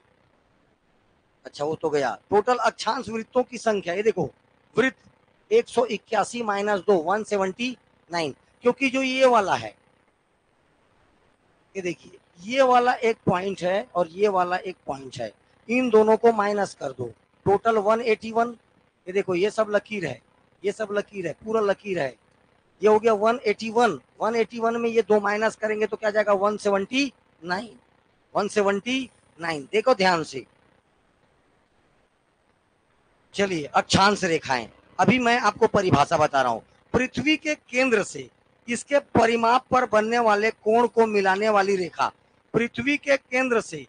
अच्छा वो तो गया, टोटल अक्षांश वृत्तों की संख्या, ये देखो वृत्त 181 माइनस 2 179, क्योंकि जो ये वाला है, ये देखिए ये वाला एक पॉइंट है और ये वाला एक पॉइंट है, इन दोनों को माइनस कर दो, टोटल 181। ये देखो ये सब लकीर है, ये सब लकीर है, पूरा लकीर है, ये हो गया 181। 181 में ये 2 माइनस करेंगे तो क्या जाएगा 179। 179, देखो ध्यान से, चलिए अक्षांश रेखाएं, अभी मैं आपको परिभाषा बता रहा हूं। पृथ्वी के केंद्र से इसके परिमाप पर बनने वाले कोण को मिलाने वाली रेखा, पृथ्वी के केंद्र से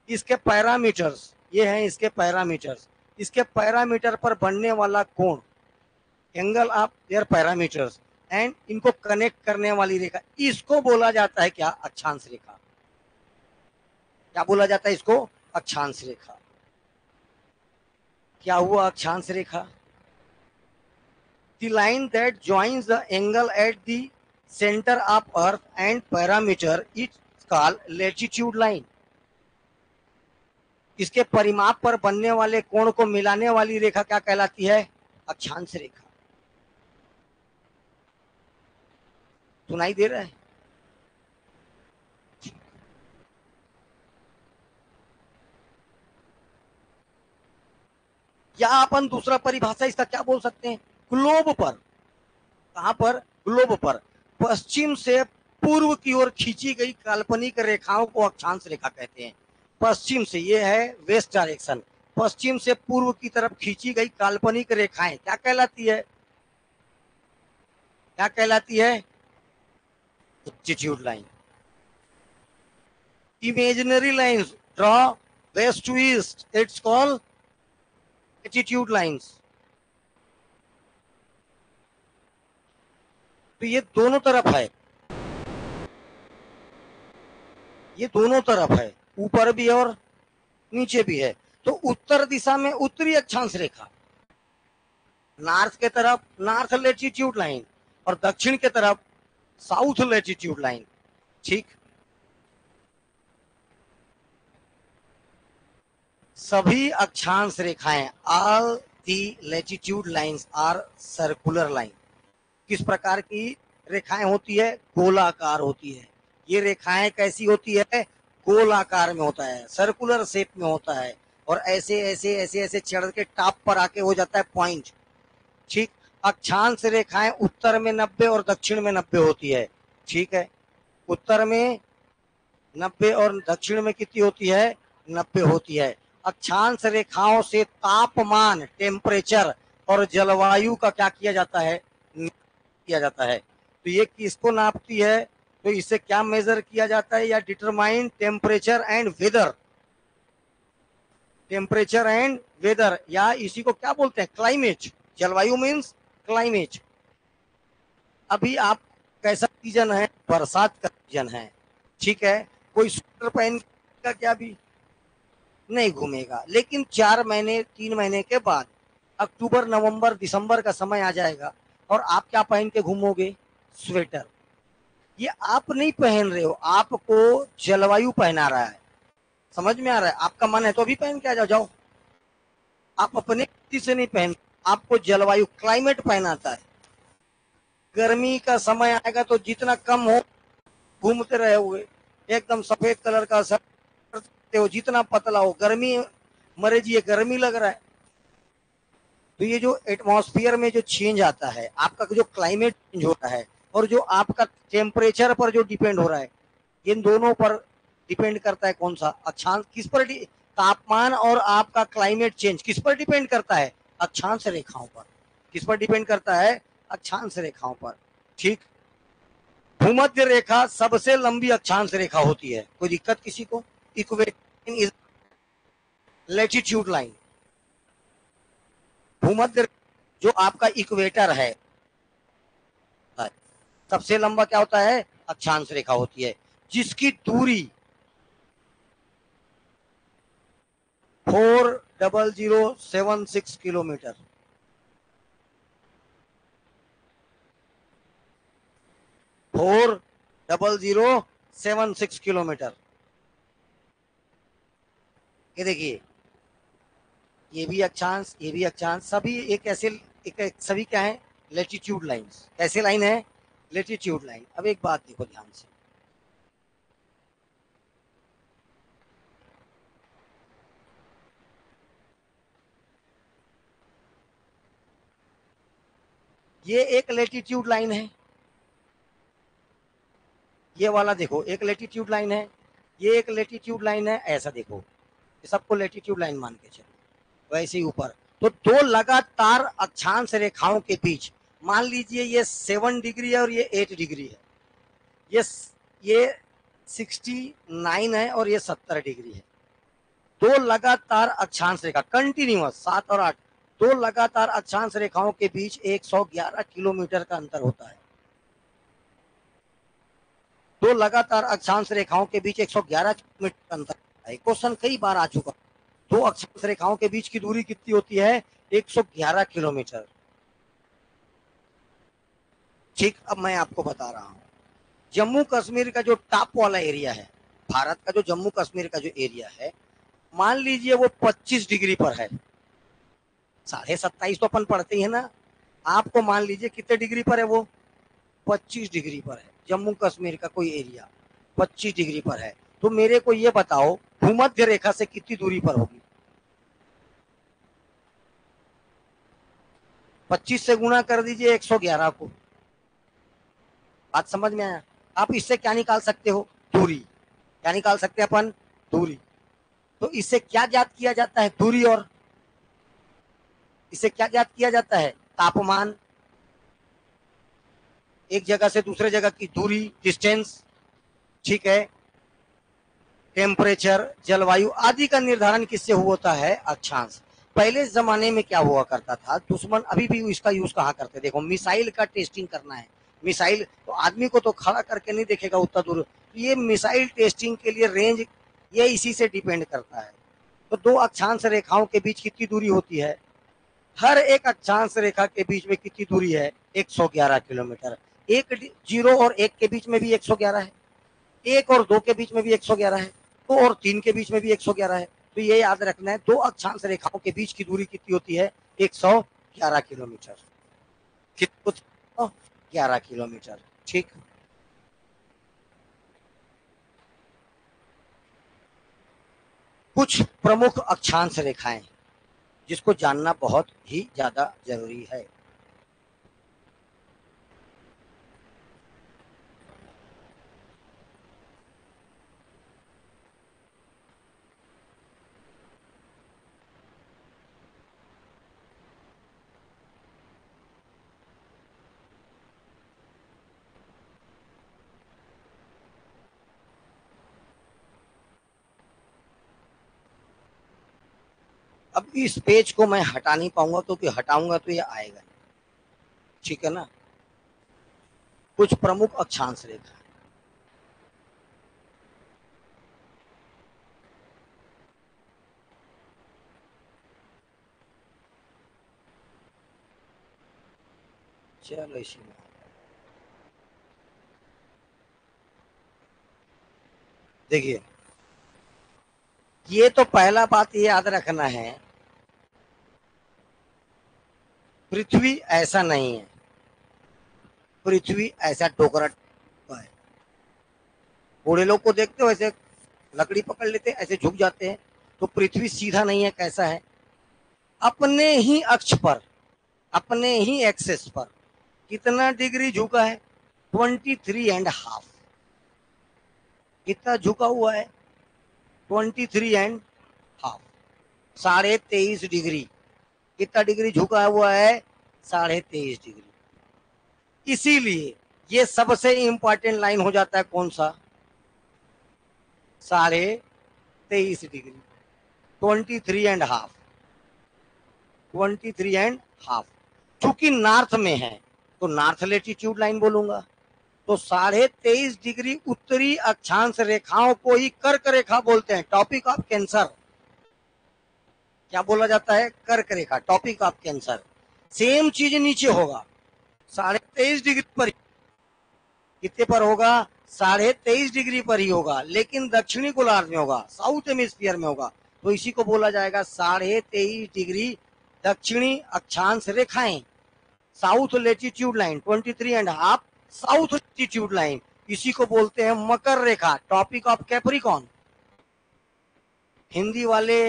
इसके पैरामीटर्स, ये हैं इसके पैरामीटर्स, इसके पैरामीटर पर बनने वाला कोण, angle of their parameters, and इनको कनेक्ट करने वाली रेखा, इसको बोला जाता है क्या, अक्षांश रेखा। क्या बोला जाता है इसको, अक्षांश रेखा। क्या हुआ अक्षांश रेखा, the line that joins the angle at the center of earth and parameter is called latitude line। इसके परिमाप पर बनने वाले कोण को मिलाने वाली रेखा क्या कहलाती है, अक्षांश रेखा। सुनाई दे रहा है, या अपन दूसरा परिभाषा इसका क्या बोल सकते हैं, ग्लोब पर, कहां पर, ग्लोब पर पश्चिम से पूर्व की ओर खींची गई काल्पनिक रेखाओं को अक्षांश रेखा कहते हैं। पश्चिम से, ये है वेस्ट डायरेक्शन, पश्चिम से पूर्व की तरफ खींची गई काल्पनिक रेखाएं क्या कहलाती है? क्या कहलाती है? Altitude line. Imaginary lines draw west to east, it's called altitude lines. तो ये दोनों तरफ है, ये दोनों तरफ है, ऊपर भी और नीचे भी है। तो उत्तर दिशा में उत्तरी अक्षांश रेखा, नॉर्थ के तरफ नॉर्थ लैटिट्यूड लाइन, और दक्षिण के तरफ साउथ लैटिट्यूड लाइन। ठीक, सभी अक्षांश रेखाएं, all the latitude lines are circular line. किस प्रकार की रेखाएं होती है? गोलाकार होती है। ये रेखाएं कैसी होती है? गोलाकार में होता है, सर्कुलर शेप में होता है, और ऐसे ऐसे ऐसे ऐसे चढ़ के टॉप पर आके हो जाता है पॉइंट। ठीक, अक्षांश रेखाएं उत्तर में 90 और दक्षिण में 90 होती है। ठीक है, उत्तर में 90 और दक्षिण में कितनी होती है? 90 होती है। अक्षांश रेखाओं से तापमान, टेम्परेचर और जलवायु का क्या किया जाता है? किया जाता है। तो ये किसको नापती है? तो इसे क्या मेजर किया जाता है? या determine temperature and weather, temperature and weather, या इसी को क्या बोलते हैं? क्लाइमेट। जलवायु मीन्स क्लाइमेट। अभी आप कैसा सीजन है? बरसात का सीजन है। ठीक है, कोई स्वेटर पहन का क्या भी नहीं घूमेगा, लेकिन 4 महीने 3 महीने के बाद अक्टूबर नवंबर दिसंबर का समय आ जाएगा और आप क्या पहन के घूमोगे? स्वेटर। ये आप नहीं पहन रहे हो, आपको जलवायु पहना रहा है। समझ में आ रहा है? आपका मन है तो अभी पहन के आ जाओ, जाओ। आप अपने खुद से नहीं पहन, आपको जलवायु क्लाइमेट पहनाता है। गर्मी का समय आएगा तो जितना कम हो घूमते रहे हुए, एकदम सफेद कलर का शर्ट हो, जितना पतला हो, गर्मी मरे जी, ये गर्मी लग रहा है। तो ये जो एटमॉस्फेयर में जो चेंज आता है, आपका जो क्लाइमेट चेंज होता है, और जो आपका टेम्परेचर पर जो डिपेंड हो रहा है, इन दोनों पर डिपेंड करता है कौन सा अक्षांश, किस पर तापमान और आपका क्लाइमेट चेंज किस पर डिपेंड करता है? अक्षांश रेखाओं पर। किस पर डिपेंड करता है? अक्षांश रेखाओं पर। ठीक, भूमध्य रेखा सबसे लंबी अक्षांश रेखा होती है। कोई दिक्कत किसी को? Equator is latitude line. भूमध्य जो आपका इक्वेटर है, सबसे लंबा क्या होता है? अक्षांश रेखा होती है, जिसकी दूरी 40076 किलोमीटर, 4076 किलोमीटर। ये देखिए, ये भी अक्षांश, ये भी अक्षांश, सभी एक ऐसे सभी क्या है? Latitude lines. कैसे लाइन है? Latitude line. अब एक बात देखो ध्यान से, ये एक लेटिट्यूड लाइन है, ये वाला देखो एक लेटिट्यूड लाइन है, ये एक लेटिट्यूड लाइन है, ऐसा देखो, ये सबको लेटिट्यूड लाइन मान के चलो। वैसे ही ऊपर तो दो लगातार अक्षांश रेखाओं के बीच, मान लीजिए ये 7 डिग्री है और ये 8 डिग्री है, ये 69 है और ये 70 डिग्री है। दो लगातार अक्षांश रेखा कंटिन्यूअस 7 और 8, दो लगातार अक्षांश रेखाओं के बीच 111 किलोमीटर का अंतर होता है। दो लगातार अक्षांश रेखाओं के बीच 111 किलोमीटर का अंतर है। क्वेश्चन कई बार आ चुका। दो अक्षांश रेखाओं के बीच की दूरी कितनी होती है? 111 किलोमीटर। ठीक, अब मैं आपको बता रहा हूं, जम्मू कश्मीर का जो टॉप वाला एरिया है, भारत का जो जम्मू कश्मीर का जो एरिया है, मान लीजिए वो 25 डिग्री पर है। 27.5 तो अपन पढ़ते ही है ना। आपको मान लीजिए कितने डिग्री पर है वो? 25 डिग्री पर है। जम्मू कश्मीर का कोई एरिया 25 डिग्री पर है, तो मेरे को ये बताओ भूमध्य रेखा से कितनी दूरी पर होगी? 25 से गुणा कर दीजिए 111 को। बात समझ में आया? आप इससे क्या निकाल सकते हो? दूरी। क्या निकाल सकते हैं अपन? दूरी। तो इससे क्या ज्ञात किया जाता है? दूरी। और इससे क्या ज्ञात किया जाता है? तापमान, एक जगह से दूसरे जगह की दूरी, डिस्टेंस, ठीक है। टेम्परेचर, जलवायु आदि का निर्धारण किससे होता है? अक्षांश। पहले जमाने में क्या हुआ करता था, दुश्मन अभी भी इसका यूज कहाँ करते? देखो, मिसाइल का टेस्टिंग करना है, मिसाइल तो आदमी को तो खड़ा करके नहीं देखेगा उतना दूर, तो ये मिसाइल टेस्टिंग के लिए रेंज ये इसी से डिपेंड करता है। तो दो अक्षांश रेखाओं के बीच कितनी दूरी होती है? हर एक अक्षांश रेखा के बीच में कितनी दूरी है? 111 किलोमीटर। एक 0 और 1 के बीच में भी 111 है, 1 और 2 के बीच में भी 111 है, 2 और 3 के बीच में भी 111 है। तो ये याद रखना है, दो अक्षांश रेखाओं के बीच की दूरी कितनी होती है? 111 किलोमीटर। कितना? 11 किलोमीटर। ठीक। कुछ प्रमुख अक्षांश रेखाएं जिसको जानना बहुत ही ज्यादा जरूरी है। अब इस पेज को मैं हटा नहीं पाऊंगा, क्योंकि हटाऊंगा तो ये आएगा, ठीक है ना। कुछ प्रमुख अक्षांश रेखा, चलो इसी में देखिए, ये तो पहला बात ये याद रखना है, पृथ्वी ऐसा नहीं है, पृथ्वी ऐसा टोकरा है। बूढ़े लोग को देखते हो ऐसे लकड़ी पकड़ लेते, ऐसे झुक जाते हैं। तो पृथ्वी सीधा नहीं है, कैसा है? अपने ही अक्ष पर, अपने ही एक्सेस पर कितना डिग्री झुका है? 23.5। कितना झुका हुआ है? 23.5। 23.5 डिग्री। कितना डिग्री झुका हुआ है? 23.5 डिग्री। इसीलिए ये सबसे इंपॉर्टेंट लाइन हो जाता है, कौन सा? 23.5 डिग्री। 23.5। 23.5। चूंकि नॉर्थ में है तो नॉर्थ लेटीट्यूड लाइन बोलूंगा। तो 23.5 डिग्री उत्तरी अक्षांश रेखाओं को ही कर्क रेखा बोलते हैं, टॉपिक ऑफ कैंसर। क्या बोला जाता है? कर्क रेखा, टॉपिक ऑफ कैंसर। सेम चीज नीचे होगा, 23.5 डिग्री पर। कितने पर होगा? 23.5 डिग्री पर ही होगा, लेकिन दक्षिणी गोलार्ध में होगा, साउथ हेमिस्फीयर में होगा। तो इसी को बोला जाएगा 23.5 डिग्री दक्षिणी अक्षांश रेखाएं, south latitude line. 23.5 south latitude line, इसी को बोलते हैं मकर रेखा, टॉपिक ऑफ कैप्रिकॉन। हिंदी वाले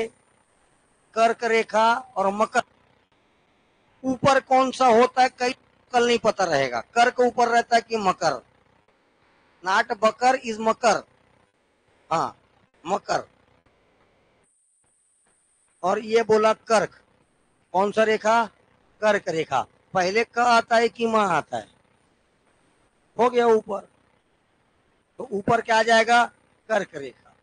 कर्क रेखा और मकर, ऊपर कौन सा होता है कई कल नहीं पता रहेगा, कर्क ऊपर रहता है कि मकर? नाट बकर इज मकर, हाँ मकर। और ये बोला कर्क, कौन सा रेखा? कर्क रेखा। पहले क आता है कि मां आता है? हो गया ऊपर, तो ऊपर क्या आ जाएगा? कर्क रेखा।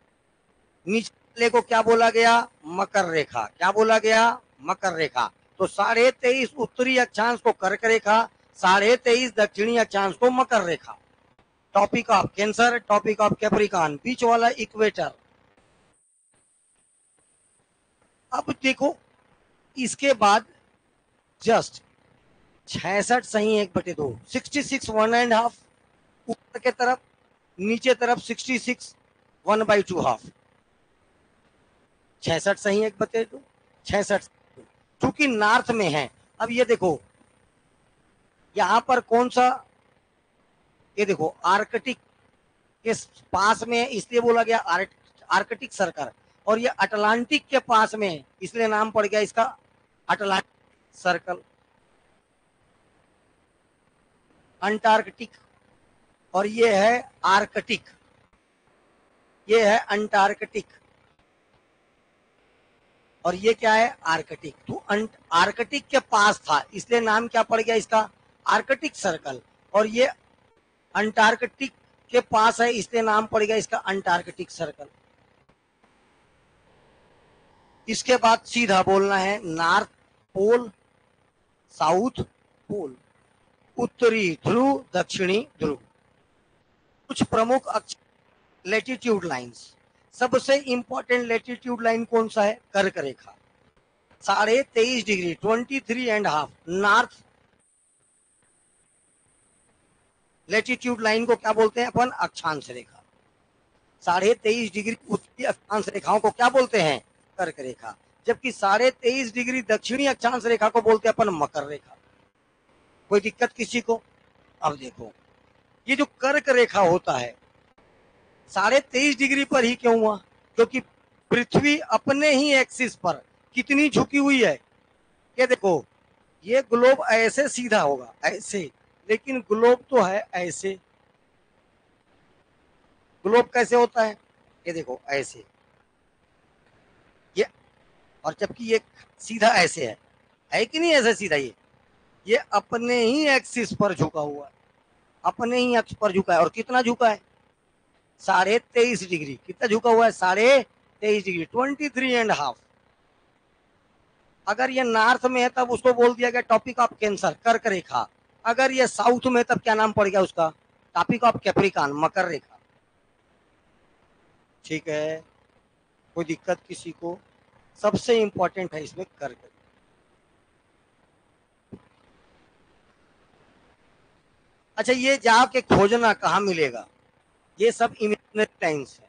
नीचे वाले को क्या बोला गया? मकर रेखा। क्या बोला गया? मकर रेखा। तो 23.5 उत्तरी अक्षांश को कर्क रेखा, 23.5 दक्षिणी अक्षांश को मकर रेखा। Tropic of cancer, tropic of capricorn, बीच वाला इक्वेटर। अब देखो, इसके बाद जस्ट 66 सही 1/2, 66 1.5 ऊपर के तरफ, नीचे तरफ 66 1/2 66 सही 1/2, 66 चूंकि नॉर्थ में है। अब ये देखो, यहां पर कौन सा, ये देखो आर्कटिक के पास में है, इसलिए बोला गया आर्कटिक सर्कल। और ये अटलांटिक के पास में है, इसलिए नाम पड़ गया इसका अटलांटिक सर्कल। अंटार्कटिक और ये है आर्कटिक, ये है अंटार्कटिक, और ये क्या है आर्कटिक। तो आर्कटिक के पास था इसलिए नाम क्या पड़ गया इसका, आर्कटिक सर्कल। और ये अंटार्कटिक के पास है इसलिए नाम पड़ गया इसका अंटार्कटिक सर्कल। इसके बाद सीधा बोलना है नॉर्थ पोल, साउथ पोल, उत्तरी ध्रुव, दक्षिणी ध्रुव। कुछ प्रमुख अक्ष लेटीट्यूड लाइंस। सबसे इंपॉर्टेंट लेटीट्यूड लाइन कौन सा है, कर्क रेखा, 23.5 डिग्री 23.5 नॉर्थ लेटीट्यूड लाइन को क्या बोलते हैं अपन, अक्षांश रेखा। 23.5 डिग्री उत्तरी अक्षांश रेखाओं को क्या बोलते हैं, कर्क रेखा। जबकि 23.5 डिग्री दक्षिणी अक्षांश रेखा को बोलते हैं अपन मकर रेखा। कोई दिक्कत किसी को? अब देखो ये जो कर्क रेखा होता है 23.5 डिग्री पर ही क्यों हुआ, क्योंकि पृथ्वी अपने ही एक्सिस पर कितनी झुकी हुई है। ये देखो ये ग्लोब ऐसे सीधा होगा ऐसे, लेकिन ग्लोब तो है ऐसे। ग्लोब कैसे होता है, ये देखो ऐसे, ये, और जबकि ये सीधा ऐसे है कि नहीं, ऐसे सीधा ये अपने ही एक्सिस पर झुका हुआ है, अपने ही अक्ष पर झुका है। और कितना झुका है, 23.5 डिग्री। कितना झुका हुआ है, 23.5 डिग्री 23.5। अगर ये नॉर्थ में है तब उसको बोल दिया गया टॉपिक ऑफ कैंसर, कर्क रेखा। अगर ये साउथ में तब क्या नाम पड़ गया उसका, टॉपिक ऑफ कैप्रिकॉन, मकर रेखा। ठीक है, कोई दिक्कत किसी को? सबसे इंपॉर्टेंट है इसमें कर्क। अच्छा ये जाके खोजना कहाँ मिलेगा, ये सब इमेजिनरी लाइंस है,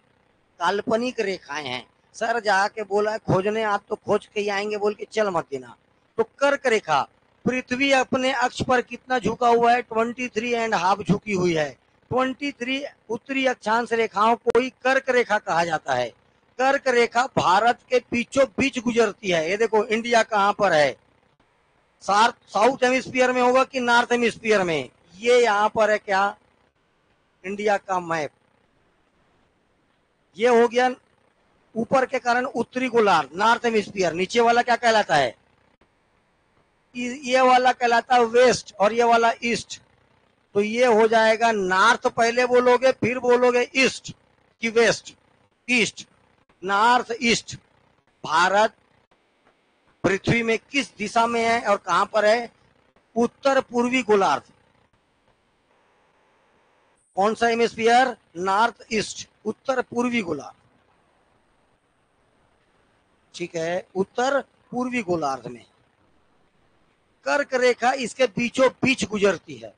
काल्पनिक रेखाएं हैं। सर जाके बोला है खोजने, आप तो खोज के ही आएंगे बोल के चल मत देना। तो कर्क रेखा, पृथ्वी अपने अक्ष पर कितना झुका हुआ है, 23.5 झुकी हुई है। 23 उत्तरी अक्षांश रेखाओं को ही कर्क रेखा कहा जाता है। कर्क रेखा भारत के बीचों बीच गुजरती है। ये देखो इंडिया कहाँ पर है, साउथ हेमिस्फीयर में होगा कि नॉर्थ हेमिस्फीयर में, ये यहाँ पर है क्या, इंडिया का मैप। ये हो गया ऊपर के कारण उत्तरी गोलार्ध, नॉर्थ हेमिस्फीयर। नीचे वाला क्या कहलाता है, ये वाला कहलाता है वेस्ट और ये वाला ईस्ट। तो ये हो जाएगा नॉर्थ पहले बोलोगे फिर बोलोगे ईस्ट कि west, east, north east. Bharat पृथ्वी में किस दिशा में है और कहां पर है, उत्तर पूर्वी गोलार्ध। कौन सा हेमिस्फीयर, नॉर्थ ईस्ट, उत्तर पूर्वी गोलार्ध। ठीक है, उत्तर पूर्वी गोलार्ध में कर्क रेखा इसके बीचों बीच गुजरती है।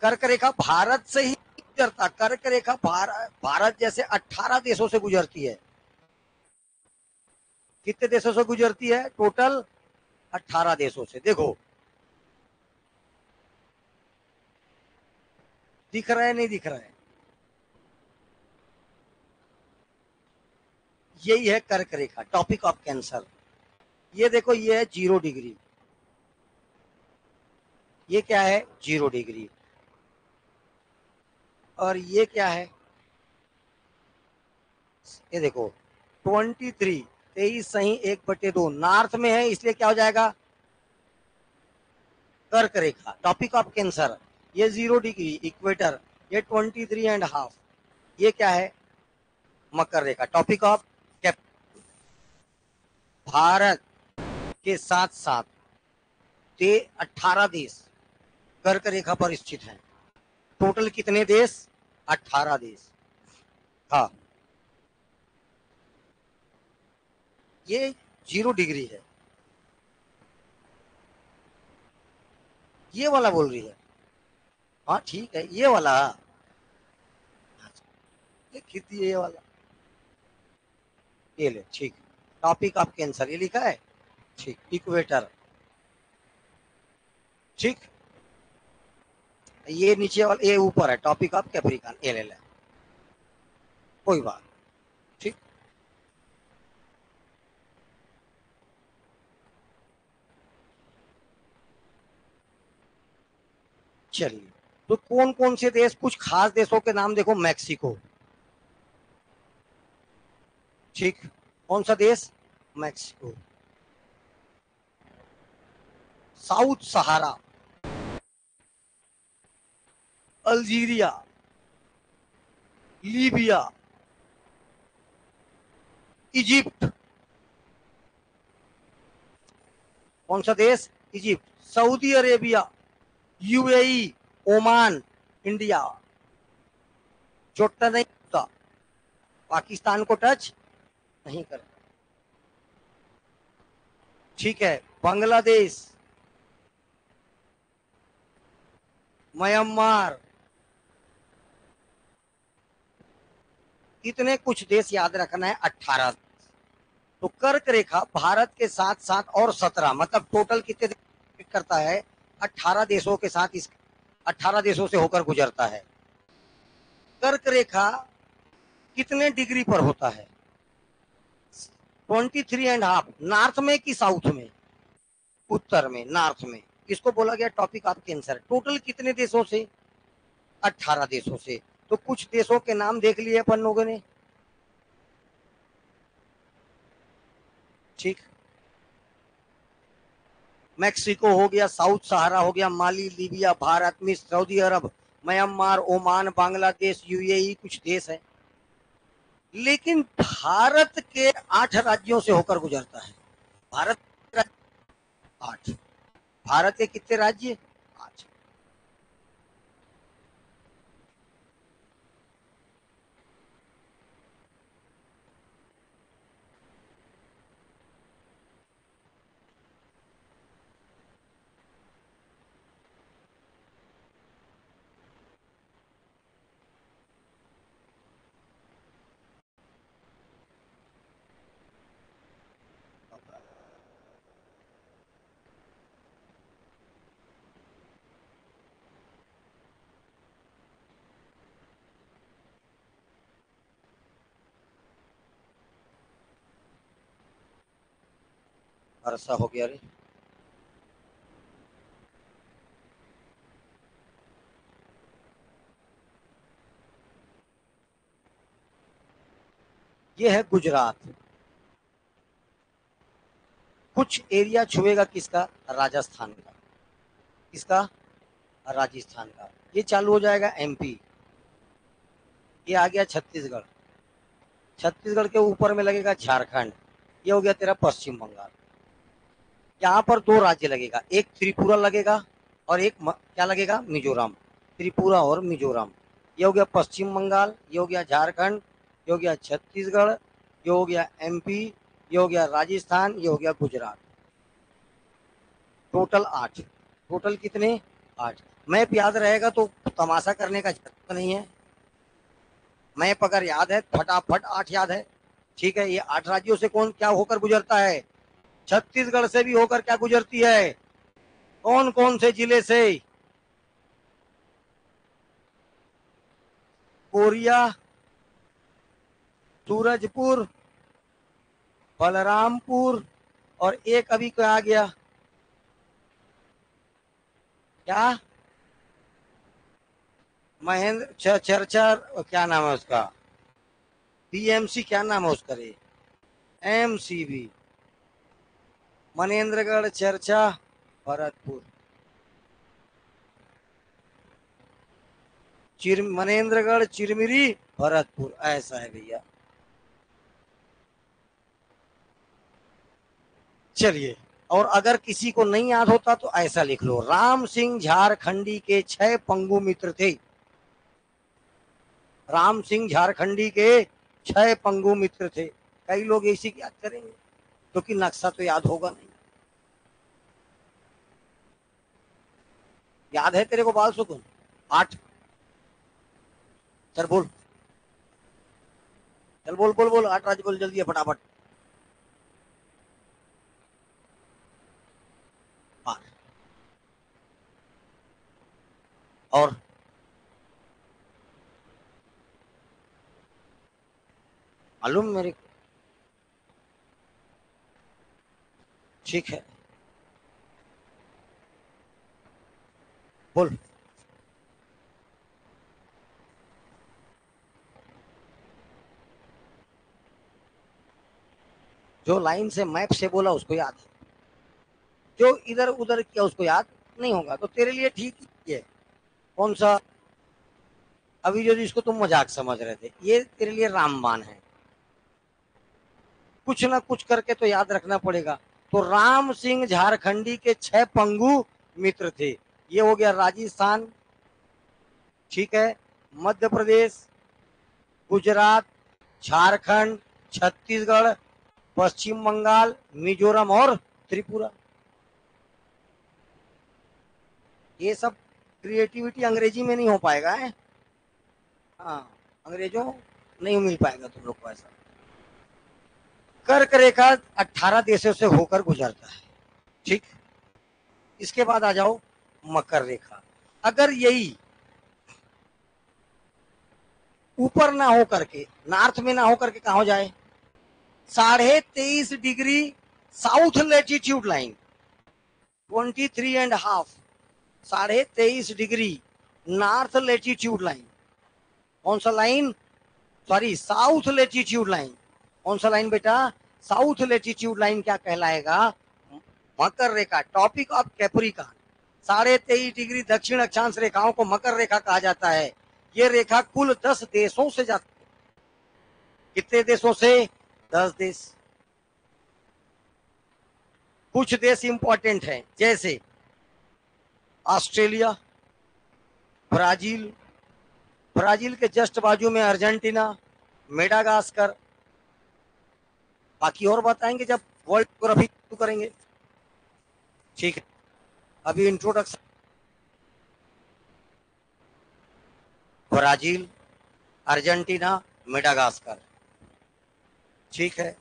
कर्क रेखा भारत से ही गुजरता, कर्क रेखा भारत जैसे 18 देशों से गुजरती है। कितने देशों से गुजरती है, टोटल 18 देशों से। देखो दिख रहा है नहीं दिख रहा है, यही है कर्क रेखा, टॉपिक ऑफ कैंसर। ये देखो ये है 0 डिग्री, ये क्या है 0 डिग्री, और ये क्या है, ये देखो 23 सही 1/2 नॉर्थ में है इसलिए क्या हो जाएगा, कर्क रेखा, टॉपिक ऑफ कैंसर। ये 0 डिग्री इक्वेटर, ये 23.5, ये क्या है मकर रेखा, टॉपिक ऑफ कैप। भारत के साथ साथ 18 देश कर्क रेखा पर स्थित हैं। टोटल कितने देश, 18 देश। हाँ ये 0 डिग्री है, ये वाला बोल रही है। हाँ ठीक है ये वाला, ये कितनी है ये वाला, ये ले ठीक, टॉपिक ऑफ कैंसर ये लिखा है, ठीक, इक्वेटर, ठीक। ये नीचे वाला, ये ऊपर है टॉपिक ऑफ कैप्रिकॉन, ये ले ले, कोई बात, ठीक। चलिए, तो कौन कौन से देश, कुछ खास देशों के नाम देखो। मैक्सिको, ठीक, कौन सा देश? Mexico. South Sahara, Algeria, Libya, Egypt. कौन सा देश? Egypt. Saudi Arabia, UAE, Oman, India. चोटता नहीं होता, पाकिस्तान को टच नहीं कर, ठीक है। बांग्लादेश, म्यांमार, इतने कुछ देश याद रखना है, 18। तो कर्क रेखा भारत के साथ साथ और 17, मतलब टोटल कितने देश करता है? 18 देशों के साथ, इस 18 देशों से होकर गुजरता है। कर्क रेखा कितने डिग्री पर होता है? 23.5। नॉर्थ में कि साउथ में? उत्तर में, नॉर्थ में। इसको बोला गया टॉपिक ऑफ कैंसर। टोटल कितने देशों से? 18 देशों से। तो कुछ देशों के नाम देख लिए अपन लोगों ने, ठीक। मैक्सिको हो गया, साउथ सहारा हो गया, माली, लीबिया, भारत, मिस्र, सऊदी अरब, म्यांमार, ओमान, बांग्लादेश, यूएई, कुछ देश है। लेकिन भारत के 8 राज्यों से होकर गुजरता है। भारत 8। भारत के कितने राज्य? 8। ऐसा हो गया रे। ये है गुजरात। कुछ एरिया छुएगा किसका? राजस्थान का। किसका? राजस्थान का। ये चालू हो जाएगा एमपी। ये आ गया छत्तीसगढ़। छत्तीसगढ़ के ऊपर में लगेगा झारखंड। ये हो गया तेरा पश्चिम बंगाल। यहाँ पर 2 राज्य लगेगा, एक त्रिपुरा लगेगा और एक क्या लगेगा? मिजोरम। त्रिपुरा और मिजोरम। ये हो गया पश्चिम बंगाल, ये हो गया झारखंड, ये हो गया छत्तीसगढ़, ये हो गया एमपी, ये हो गया राजस्थान, ये हो गया गुजरात। टोटल 8। टोटल कितने? 8। मैप याद रहेगा तो तमाशा करने का जरूरत नहीं है। मैप अगर याद है, फटाफट 8 याद है, ठीक है। ये 8 राज्यों से कौन क्या होकर गुजरता है? छत्तीसगढ़ से भी होकर क्या गुजरती है? कौन कौन से जिले से? कोरिया, सूरजपुर, बलरामपुर, और एक अभी क्या आ गया? क्या? महेंद्र चरचर, क्या नाम है उसका? बीएमसी, क्या नाम है उसका रे? एमसीबी। मनेन्द्रगढ़, चरचा, भरतपुर, मनेन्द्रगढ़, चिरमिरी, भरतपुर, ऐसा है भैया। चलिए, और अगर किसी को नहीं याद होता तो ऐसा लिख लो, राम सिंह झारखंडी के 6 पंगु मित्र थे। राम सिंह झारखंडी के 6 पंगु मित्र थे। कई लोग ऐसी याद करेंगे क्योंकि नक्शा तो याद होगा नहीं। याद है तेरे को बाल सुकून? 8। चल बोल, चल बोल बोल बोल, 8 राज्य बोल, जल्दी है, फटाफट। 8। और मालूम मेरे को, ठीक है, बोल। जो लाइन से मैप से बोला उसको याद है, जो इधर उधर किया उसको याद नहीं होगा। तो तेरे लिए ठीक ही है। कौन सा? अभी जो जिसको तुम मजाक समझ रहे थे, ये तेरे लिए रामबाण है। कुछ ना कुछ करके तो याद रखना पड़ेगा। तो राम सिंह झारखंडी के 6 पंगु मित्र थे। ये हो गया राजस्थान, ठीक है, मध्य प्रदेश, गुजरात, झारखंड, छत्तीसगढ़, पश्चिम बंगाल, मिजोरम और त्रिपुरा। ये सब क्रिएटिविटी अंग्रेजी में नहीं हो पाएगा है। हाँ, अंग्रेजों नहीं मिल पाएगा तुम लोग को ऐसा। कर्क रेखा 18 देशों से होकर गुजरता है, ठीक। इसके बाद आ जाओ मकर रेखा। अगर यही ऊपर ना हो करके, नॉर्थ में ना हो करके कहा हो जाए, 23.5 degree south latitude line, 23.5, 23.5 degree north latitude line. कौन सा line? Sorry, south latitude line. कौन सा लाइन बेटा? साउथ लेटीट्यूड लाइन क्या कहलाएगा? मकर रेखा, टॉपिक ऑफ कैप्रिकॉर्न। 23.5 डिग्री दक्षिण अक्षांश रेखाओं को मकर रेखा कहा जाता है। ये रेखा कुल 10 देशों से जाती है। कितने देशों से? 10 देश। कुछ देश इंपॉर्टेंट हैं, जैसे ऑस्ट्रेलिया, ब्राजील, ब्राजील के जस्ट बाजू में अर्जेंटीना, मेडागास्कर। बाकी और बताएंगे जब वर्ल्ड ज्योग्राफी करेंगे, ठीक है। अभी इंट्रोडक्शन। ब्राजील, अर्जेंटीना, मेडागास्कर, ठीक है।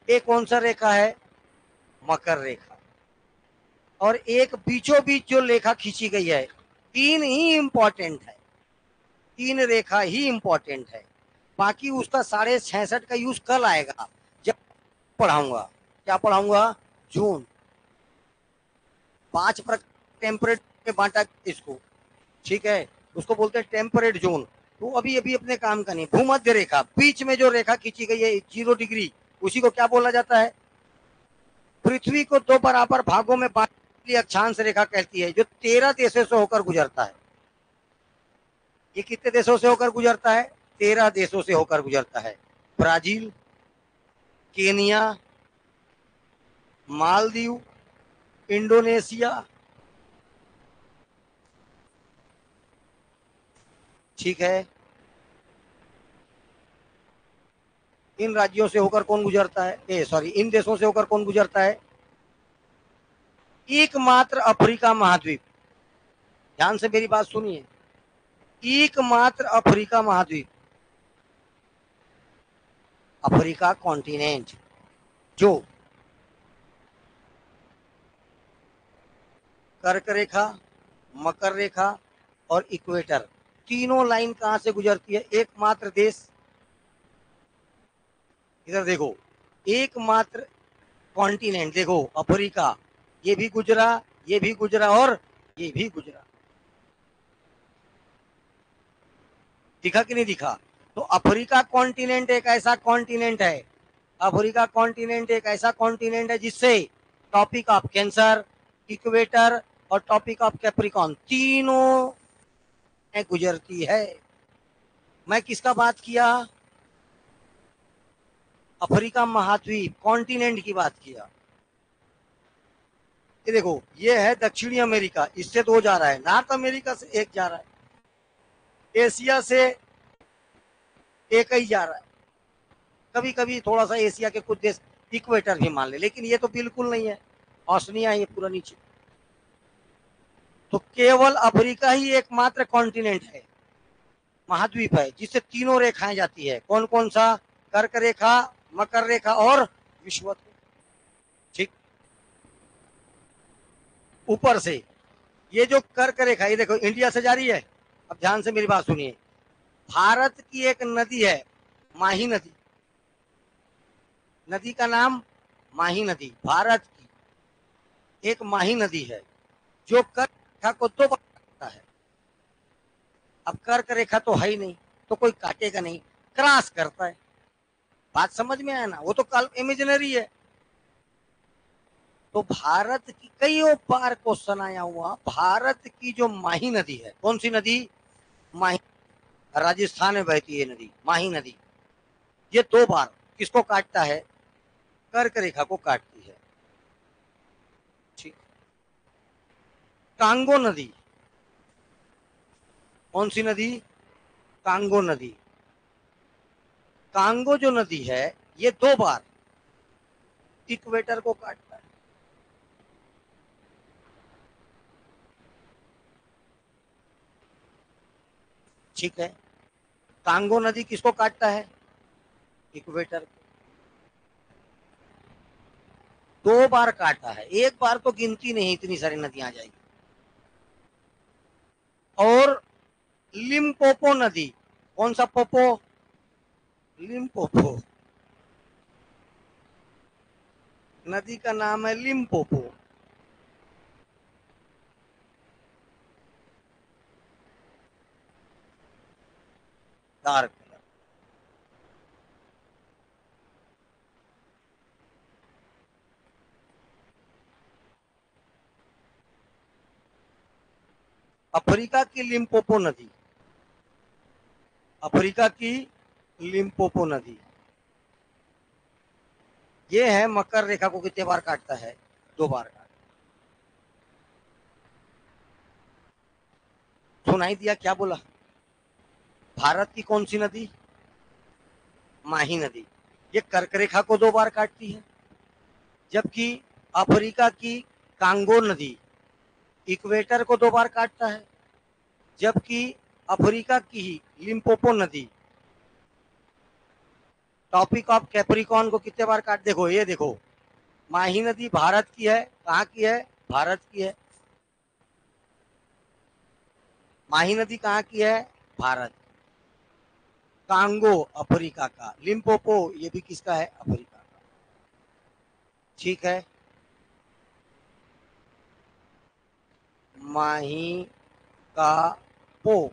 ये कौन सा रेखा है? मकर रेखा। और एक बीचों बीच जो रेखा खींची गई है, 3 ही इंपॉर्टेंट है, 3 रेखा ही इंपॉर्टेंट है। बाकी उसका 66.5 का यूज कल आएगा जब पढ़ाऊंगा। क्या पढ़ाऊंगा? जून। 5 प्रकार टेम्परेट में बांटा इसको, ठीक है। उसको बोलते हैं टेम्परेट जोन। तो अभी अभी अपने काम का नहीं। भूमध्य रेखा, बीच में जो रेखा खींची गई है 0 डिग्री, उसी को क्या बोला जाता है? पृथ्वी को 2 बराबर भागों में बांटने अक्षांश रेखा कहती है, जो 13 देशों से होकर गुजरता है। ये कितने देशों से होकर गुजरता है? 13 देशों से होकर गुजरता है। ब्राजील, केनिया, मालदीव, इंडोनेशिया, ठीक है। इन राज्यों से होकर कौन गुजरता है? सॉरी, इन देशों से होकर कौन गुजरता है? एकमात्र अफ्रीका महाद्वीप। ध्यान से मेरी बात सुनिए, एकमात्र अफ्रीका महाद्वीप, अफ्रीका कॉन्टिनेंट, जो कर्क रेखा, मकर रेखा और इक्वेटर, तीनों लाइन कहां से गुजरती है? एकमात्र देश, इधर देखो, एकमात्र कॉन्टिनेंट देखो, अफ्रीका, ये भी गुजरा, ये भी गुजरा और ये भी गुजरा। दिखा कि नहीं दिखा? तो अफ्रीका कॉन्टिनेंट एक ऐसा कॉन्टिनेंट है, अफ्रीका कॉन्टिनेंट एक ऐसा कॉन्टिनेंट है जिससे टॉपिक ऑफ कैंसर, इक्वेटर और टॉपिक ऑफ कैप्रिकॉर्न तीनों में गुजरती है। मैं किसका बात किया? अफ्रीका महाद्वीप कॉन्टिनेंट की बात किया। ये देखो, ये है दक्षिणी अमेरिका, इससे 2 जा रहा है। नॉर्थ अमेरिका से 1 जा रहा है। एशिया से 1 ही जा रहा है। कभी कभी थोड़ा सा एशिया के कुछ देश इक्वेटर भी मान ले, लेकिन ये तो बिल्कुल नहीं है। ऑस्ट्रेलिया ये पूरा नीचे। तो केवल अफ्रीका ही एकमात्र कॉन्टिनेंट है, महाद्वीप है, जिससे तीनों रेखाएं जाती है। कौन कौन सा? कर्क रेखा, मकर रेखा और विषुवत, ठीक। ऊपर से ये जो कर्क रेखा, ये देखो इंडिया से जा रही है। अब ध्यान से मेरी बात सुनिए, भारत की एक नदी है, माही नदी। नदी का नाम माही नदी, भारत की एक माही नदी है, जो कर्क रेखा को 2 बार काटता है। अब कर्क रेखा तो है ही नहीं, तो कोई काटेगा नहीं, क्रॉस करता है। बात समझ में आया ना, वो तो कल इमेजिनरी है। तो भारत की कई बार क्वेश्चन आया हुआ, भारत की जो माही नदी है, कौन सी नदी? माही, राजस्थान में बहती है नदी माही नदी, ये 2 बार किसको काटता है? कर्क रेखा को काटती है। ठीक। कांगो नदी, कौन सी नदी? कांगो नदी। कांगो जो नदी है ये 2 बार इक्वेटर को काटता है। ठीक है, कांगो नदी किसको काटता है? इक्वेटर। 2 बार काटा है, एक बार तो गिनती नहीं, इतनी सारी नदियां आ जाएगी। और लिम्पोपो नदी, कौन सा पोपो? लिम्पोपो नदी का नाम है लिम्पोपो। Dark colour. अफ्रीका की लिम्पोपो नदी, अफ्रीका की लिम्पोपो नदी, ये है मकर रेखा को कितने बार काटता है? 2 बार काटता। सुनाई दिया क्या बोला? भारत की कौन सी नदी? माही नदी, ये कर्क रेखा को 2 बार काटती है। जबकि अफ्रीका की कांगो नदी इक्वेटर को 2 बार काटता है। जबकि अफ्रीका की ही लिम्पोपो नदी टॉपिक ऑफ कैप्रिकॉन को कितने बार काट, देखो ये देखो, माही नदी भारत की है, कहाँ की है? भारत की है। माही नदी कहाँ की है? भारत। कांगो अफ्रीका का, लिम्पोपो ये भी किसका है? अफ्रीका का। ठीक है, माही का पो,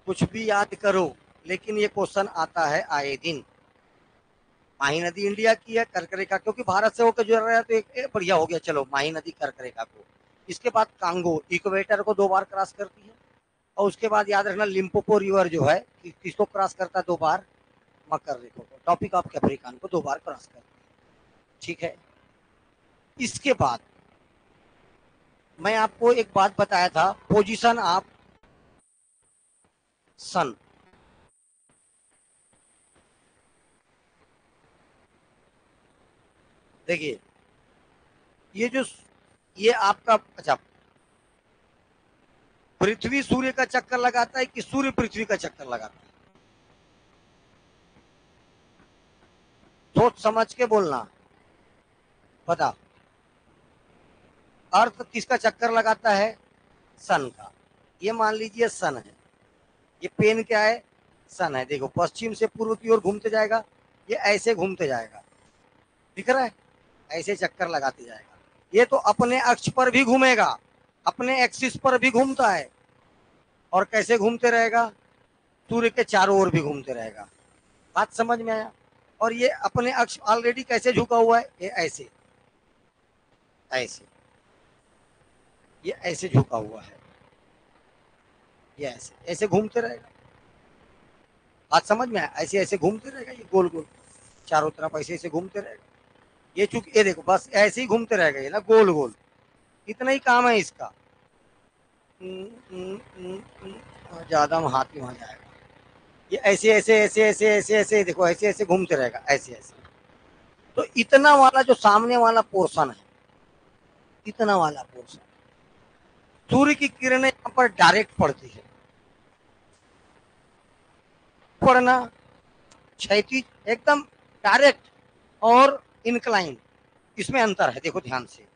कुछ भी याद करो, लेकिन ये क्वेश्चन आता है आए दिन। माही नदी इंडिया की है, कर्क रेखा, क्योंकि भारत से होकर जुड़ रहा है तो एक बढ़िया हो गया, चलो माही नदी कर्क रेखा को। इसके बाद कांगो इक्वेटर को 2 बार क्रॉस करती है। और उसके बाद याद रखना लिम्पोपो रिवर जो है किसको क्रॉस करता है? 2 बार मकर रेखा को, टॉपिक ऑफ कैप्रिकॉन को 2 बार क्रॉस करता है। ठीक है, इसके बाद मैं आपको एक बात बताया था, पोजीशन ऑफ सन। देखिए, ये जो ये आपका, अच्छा, पृथ्वी सूर्य का चक्कर लगाता है कि सूर्य पृथ्वी का चक्कर लगाता है? सोच समझ के बोलना, बता। अर्थ किसका चक्कर लगाता है? सन का। ये मान लीजिए सन है, ये पेन क्या है? सन है। देखो पश्चिम से पूर्व की ओर घूमते जाएगा, ये ऐसे घूमते जाएगा, दिख रहा है? ऐसे चक्कर लगाते जाएगा। ये तो अपने अक्ष पर भी घूमेगा, अपने एक्सिस पर भी घूमता है। और कैसे घूमते रहेगा? सूर्य के चारों ओर भी घूमते रहेगा। बात समझ में आया? और ये अपने अक्ष ऑलरेडी कैसे झुका हुआ है? ये ऐसे, ऐसे, ये ऐसे झुका हुआ है, ये ऐसे ऐसे घूमते रहेगा। बात समझ में आया? ऐसे ऐसे घूमते रहेगा, ये गोल गोल चारों तरफ ऐसे ऐसे घूमते रहेगा। ये चूंकि ये देखो बस ऐसे ही घूमते रहेगा, ये ना गोल गोल, इतना ही काम है इसका। ज्यादा हम हाथ में वहां जाएगा, ये ऐसे ऐसे ऐसे ऐसे ऐसे ऐसे देखो, ऐसे ऐसे घूमते रहेगा, ऐसे ऐसे। तो इतना वाला जो सामने वाला पोर्शन है, इतना वाला पोर्शन, सूर्य की किरणें यहाँ पर डायरेक्ट पड़ती है, पड़ना क्षैतिज एकदम डायरेक्ट और इनक्लाइन, इसमें अंतर है। देखो ध्यान से,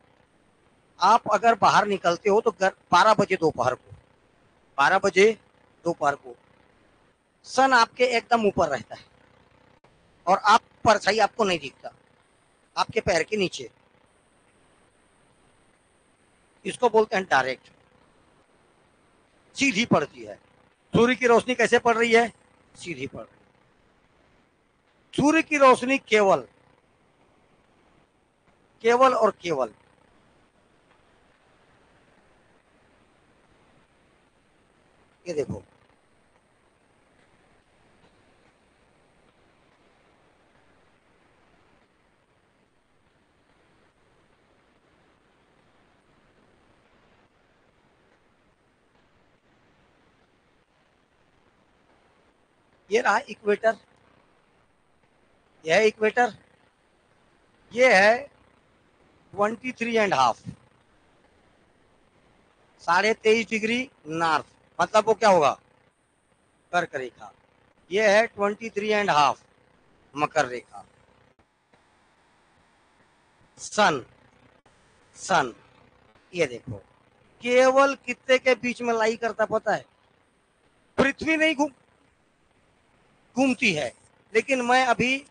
आप अगर बाहर निकलते हो तो 12 बजे दोपहर को, 12 बजे दोपहर को सन आपके एकदम ऊपर रहता है, और आप परछाई आपको नहीं दिखता, आपके पैर के नीचे। इसको बोलते हैं डायरेक्ट, सीधी पड़ती है। सूर्य की रोशनी कैसे पड़ रही है? सीधी पड़ रही है। सूर्य की रोशनी केवल केवल और केवल ये देखो, ये रहा इक्वेटर, यह है इक्वेटर, ये है 23.5, 23.5 डिग्री नॉर्थ, मतलब वो क्या होगा, कर्क रेखा। ये है 23.5 मकर रेखा। सन, सन ये देखो केवल कितने के बीच में लाई करता पता है, पृथ्वी नहीं घूमती है, लेकिन मैं अभी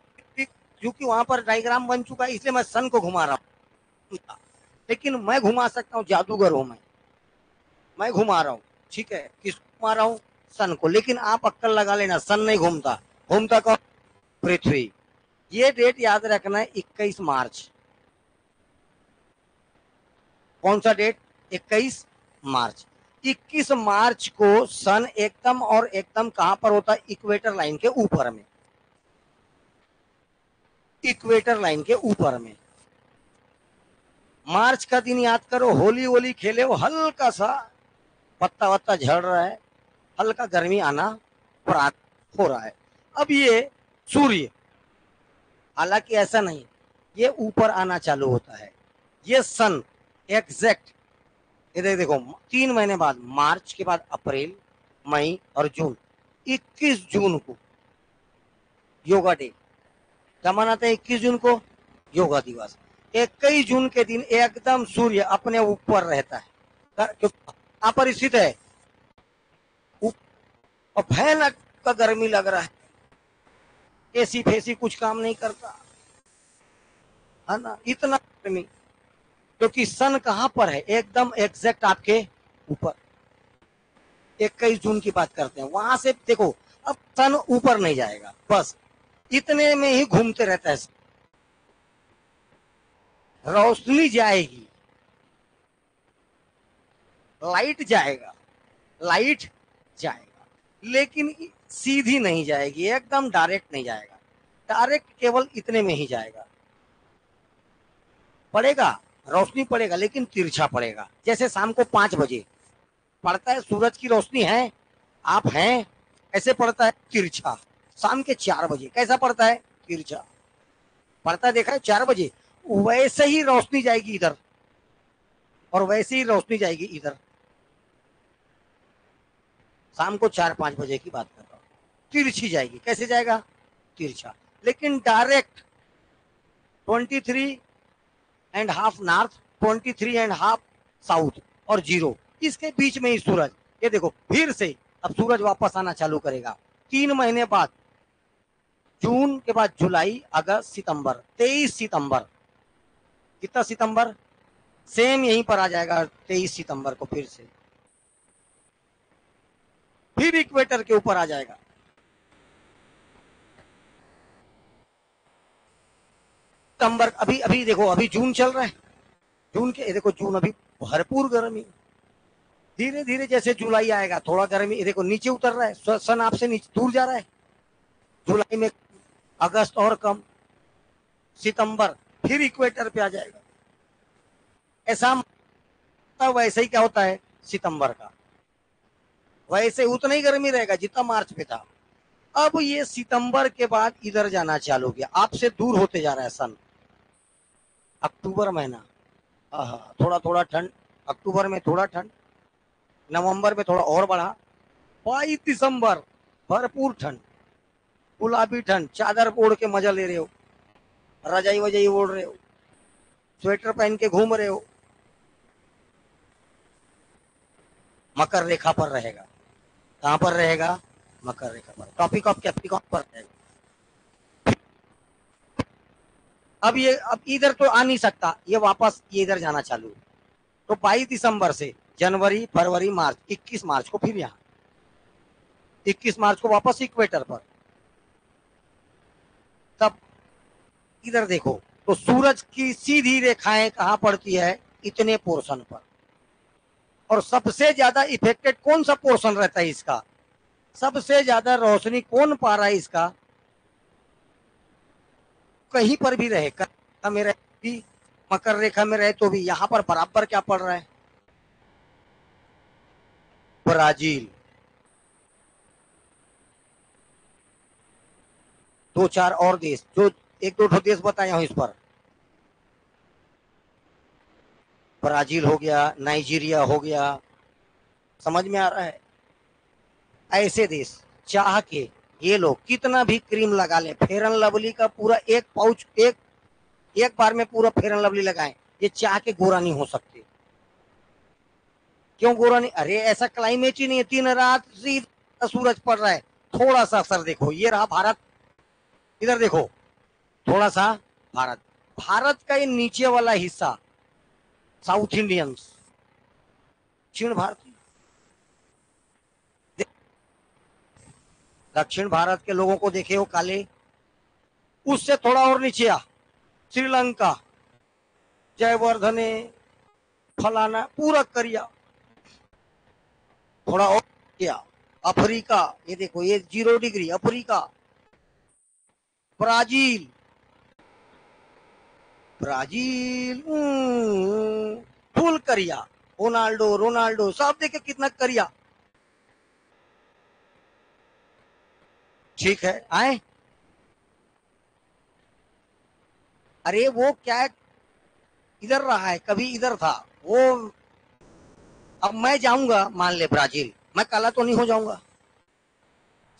क्योंकि वहां पर डायग्राम बन चुका है इसलिए मैं सन को घुमा रहा हूँ, लेकिन मैं घुमा सकता हूँ, जादूगर हूं मैं घुमा रहा हूँ, ठीक है, किसको घुमा रहा हूँ, सन को, लेकिन आप अक्कल लगा लेना, सन नहीं घूमता, घूमता कौन, पृथ्वी। ये डेट याद रखना है, 21 मार्च। कौन सा डेट, 21 मार्च। 21 मार्च को सन एकदम और एकदम कहां पर होता है, इक्वेटर लाइन के ऊपर में, इक्वेटर लाइन के ऊपर में। मार्च का दिन याद करो, होली होली खेले हो, हल्का सा पत्ता वत्ता झड़ रहा है, हल्का गर्मी आना हो रहा है। अब ये सूर्य, हालांकि ऐसा नहीं, ये ऊपर आना चालू होता है, ये सन एग्जैक्ट, ये देखो 3 महीने बाद, मार्च के बाद अप्रैल, मई और जून, 21 जून को योगा डे, क्या मनाते हैं 21 जून को, योगा दिवस। 21 जून के दिन एकदम सूर्य अपने ऊपर रहता है, कहां पर स्थित है, और भयानक का गर्मी लग रहा है, एसी फेसी कुछ काम नहीं करता है ना, इतना गर्मी, क्योंकि सन कहां पर है, एकदम एग्जैक्ट आपके ऊपर। 21 जून की बात करते हैं, वहां से देखो, अब सन ऊपर नहीं जाएगा, बस इतने में ही घूमते रहता है, रोशनी जाएगी, लाइट जाएगा, लाइट जाएगा, लेकिन सीधी नहीं जाएगी, एकदम डायरेक्ट नहीं जाएगा, डायरेक्ट केवल इतने में ही जाएगा, पड़ेगा, रोशनी पड़ेगा, लेकिन तिरछा पड़ेगा, जैसे शाम को 5 बजे पड़ता है, सूरज की रोशनी है, आप हैं, ऐसे पड़ता है तिरछा। शाम के 4 बजे कैसा पड़ता है, तिरछा पड़ता है, देखा है 4 बजे, वैसे ही रोशनी जाएगी इधर, और वैसे ही रोशनी जाएगी इधर, शाम को 4-5 बजे की बात कर रहा हूं, तिरछी जाएगी, कैसे जाएगा, तिरछा, लेकिन डायरेक्ट 23.5 नॉर्थ, 23.5 साउथ और 0, इसके बीच में ही सूरज, ये देखो फिर से अब सूरज वापस आना चालू करेगा 3 महीने बाद, जून के बाद जुलाई, अगस्त, सितंबर, 23 सितंबर, कितना सितंबर, सेम यहीं पर आ जाएगा 23 सितंबर को, फिर इक्वेटर के ऊपर आ जाएगा। सितंबर, अभी अभी देखो, अभी जून चल रहा है, जून के देखो, जून अभी भरपूर गर्मी, धीरे धीरे जैसे जुलाई आएगा थोड़ा गर्मी, देखो नीचे उतर रहा है, सन आपसे नीचे दूर जा रहा है, जुलाई में, अगस्त और कम, सितंबर फिर इक्वेटर पे आ जाएगा, ऐसा वैसे ही क्या होता है सितंबर का, वैसे उतना ही गर्मी रहेगा जितना मार्च पे था। अब ये सितंबर के बाद इधर जाना चालू किया, आपसे दूर होते जा रहा है सन, अक्टूबर महीना, थोड़ा थोड़ा ठंड, अक्टूबर में थोड़ा ठंड, नवंबर में थोड़ा और बढ़ा, 22 दिसंबर भरपूर ठंड, गुलाबी ठंड, चादर ओढ़ के मजा ले रहे हो, रजाई वजाई ओढ़ रहे हो, स्वेटर पहन के घूम रहे हो, मकर रेखा पर रहेगा, कहां पर रहेगा, मकर रेखा पर, टॉपिक ऑफ कैप्रिकॉर्न पर रहेगा। अब इधर तो आ नहीं सकता, ये वापस ये इधर जाना चालू, तो 22 दिसंबर से जनवरी, फरवरी, मार्च, 21 मार्च को फिर यहाँ, 21 मार्च को वापस इक्वेटर पर, तब इधर देखो तो सूरज की सीधी रेखाएं कहां पड़ती है, इतने पोर्शन पर। और सबसे ज्यादा इफेक्टेड कौन सा पोर्शन रहता है इसका, सबसे ज्यादा रोशनी कौन पा रहा है इसका, कहीं पर भी रहे, रेखा में रहे भी, मकर रेखा में रहे तो भी, यहां पर बराबर क्या पड़ रहा है, ब्राजील। दो चार और देश, जो एक दो देश बताया हूं इस पर, ब्राजील हो गया, नाइजीरिया हो गया, समझ में आ रहा है। ऐसे देश चाह के ये लोग कितना भी क्रीम लगा ले, फेयर एंड लवली का पूरा एक पाउच एक बार में पूरा फेयर एंड लवली लगाएं, ये चाह के गोरा नहीं हो सकते। क्यों गोरा नहीं, अरे ऐसा क्लाइमेट ही नहीं है, दिन रात सीधा सूरज पड़ रहा है। थोड़ा सा असर देखो, ये रहा भारत, इधर देखो थोड़ा सा भारत, भारत का ये नीचे वाला हिस्सा साउथ इंडियंस, दक्षिण भारतीय, दक्षिण भारत के लोगों को देखे हो काले, उससे थोड़ा और नीचे आ श्रीलंका, जयवर्धने, फलाना पूरा करिया, थोड़ा और किया अफ्रीका, ये देखो ये 0 degree Africa, Brazil, Brazil full करिया, रोनाल्डो रोनाल्डो सब देखे कितना करिया। ठीक है आए, अरे वो क्या इधर रहा है, कभी इधर था वो, अब मैं जाऊंगा मान ले ब्राजील, मैं काला तो नहीं हो जाऊंगा,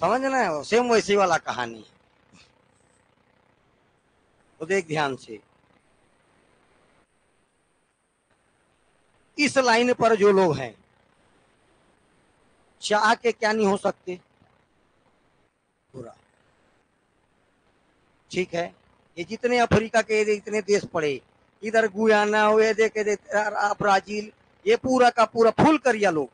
समझना है, सेम वैसी वाला कहानी है। तो देख ध्यान से, इस लाइन पर जो लोग हैं चाह के क्या नहीं हो सकते, पूरा। ठीक है, ये जितने अफ्रीका के इतने देश पड़े, इधर गुयाना हुए, देखे ब्राजील, ये पूरा का पूरा फुल करिया लोग।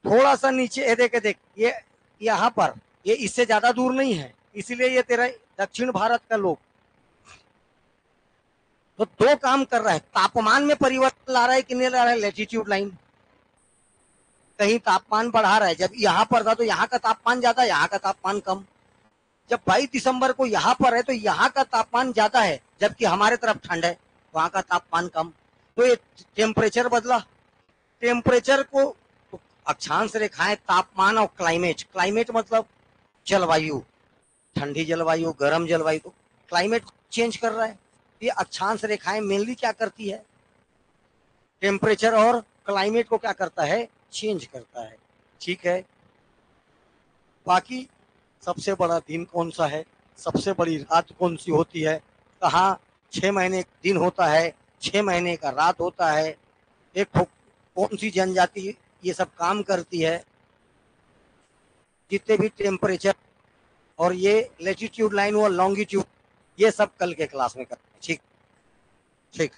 थोड़ा सा नीचे देखे देख, ये यहाँ पर ये इससे ज्यादा दूर नहीं है, इसलिए ये तेरा दक्षिण भारत का लोग। तो दो काम कर रहा है, तापमान में परिवर्तन ला रहा है कि नहीं ला रहा है, लैटिट्यूड लाइन कहीं तापमान बढ़ा रहा है, जब यहाँ पर था तो यहाँ का तापमान ज्यादा, यहाँ का तापमान कम। जब 22 दिसंबर को यहाँ पर है तो यहाँ का तापमान ज्यादा है, जबकि हमारे तरफ ठंड है, वहां का तापमान कम। तो ये टेम्परेचर बदला, टेम्परेचर को तो अक्षांश रेखाएं तापमान और क्लाइमेट, क्लाइमेट मतलब जलवायु, ठंडी जलवायु, गर्म जलवायु, तो क्लाइमेट चेंज कर रहा है। ये अक्षांश रेखाएं मेनली क्या करती है, टेम्परेचर और क्लाइमेट को क्या करता है, चेंज करता है। ठीक है, बाकी सबसे बड़ा दिन कौन सा है, सबसे बड़ी रात कौन सी होती है, कहाँ 6 महीने दिन होता है, 6 महीने का रात होता है, एक कौन सी जनजाति ये सब काम करती है, जितने भी टेम्परेचर और ये लैटिट्यूड लाइन और लॉन्गिट्यूड, ये सब कल के क्लास में करते हैं। ठीक ठीक।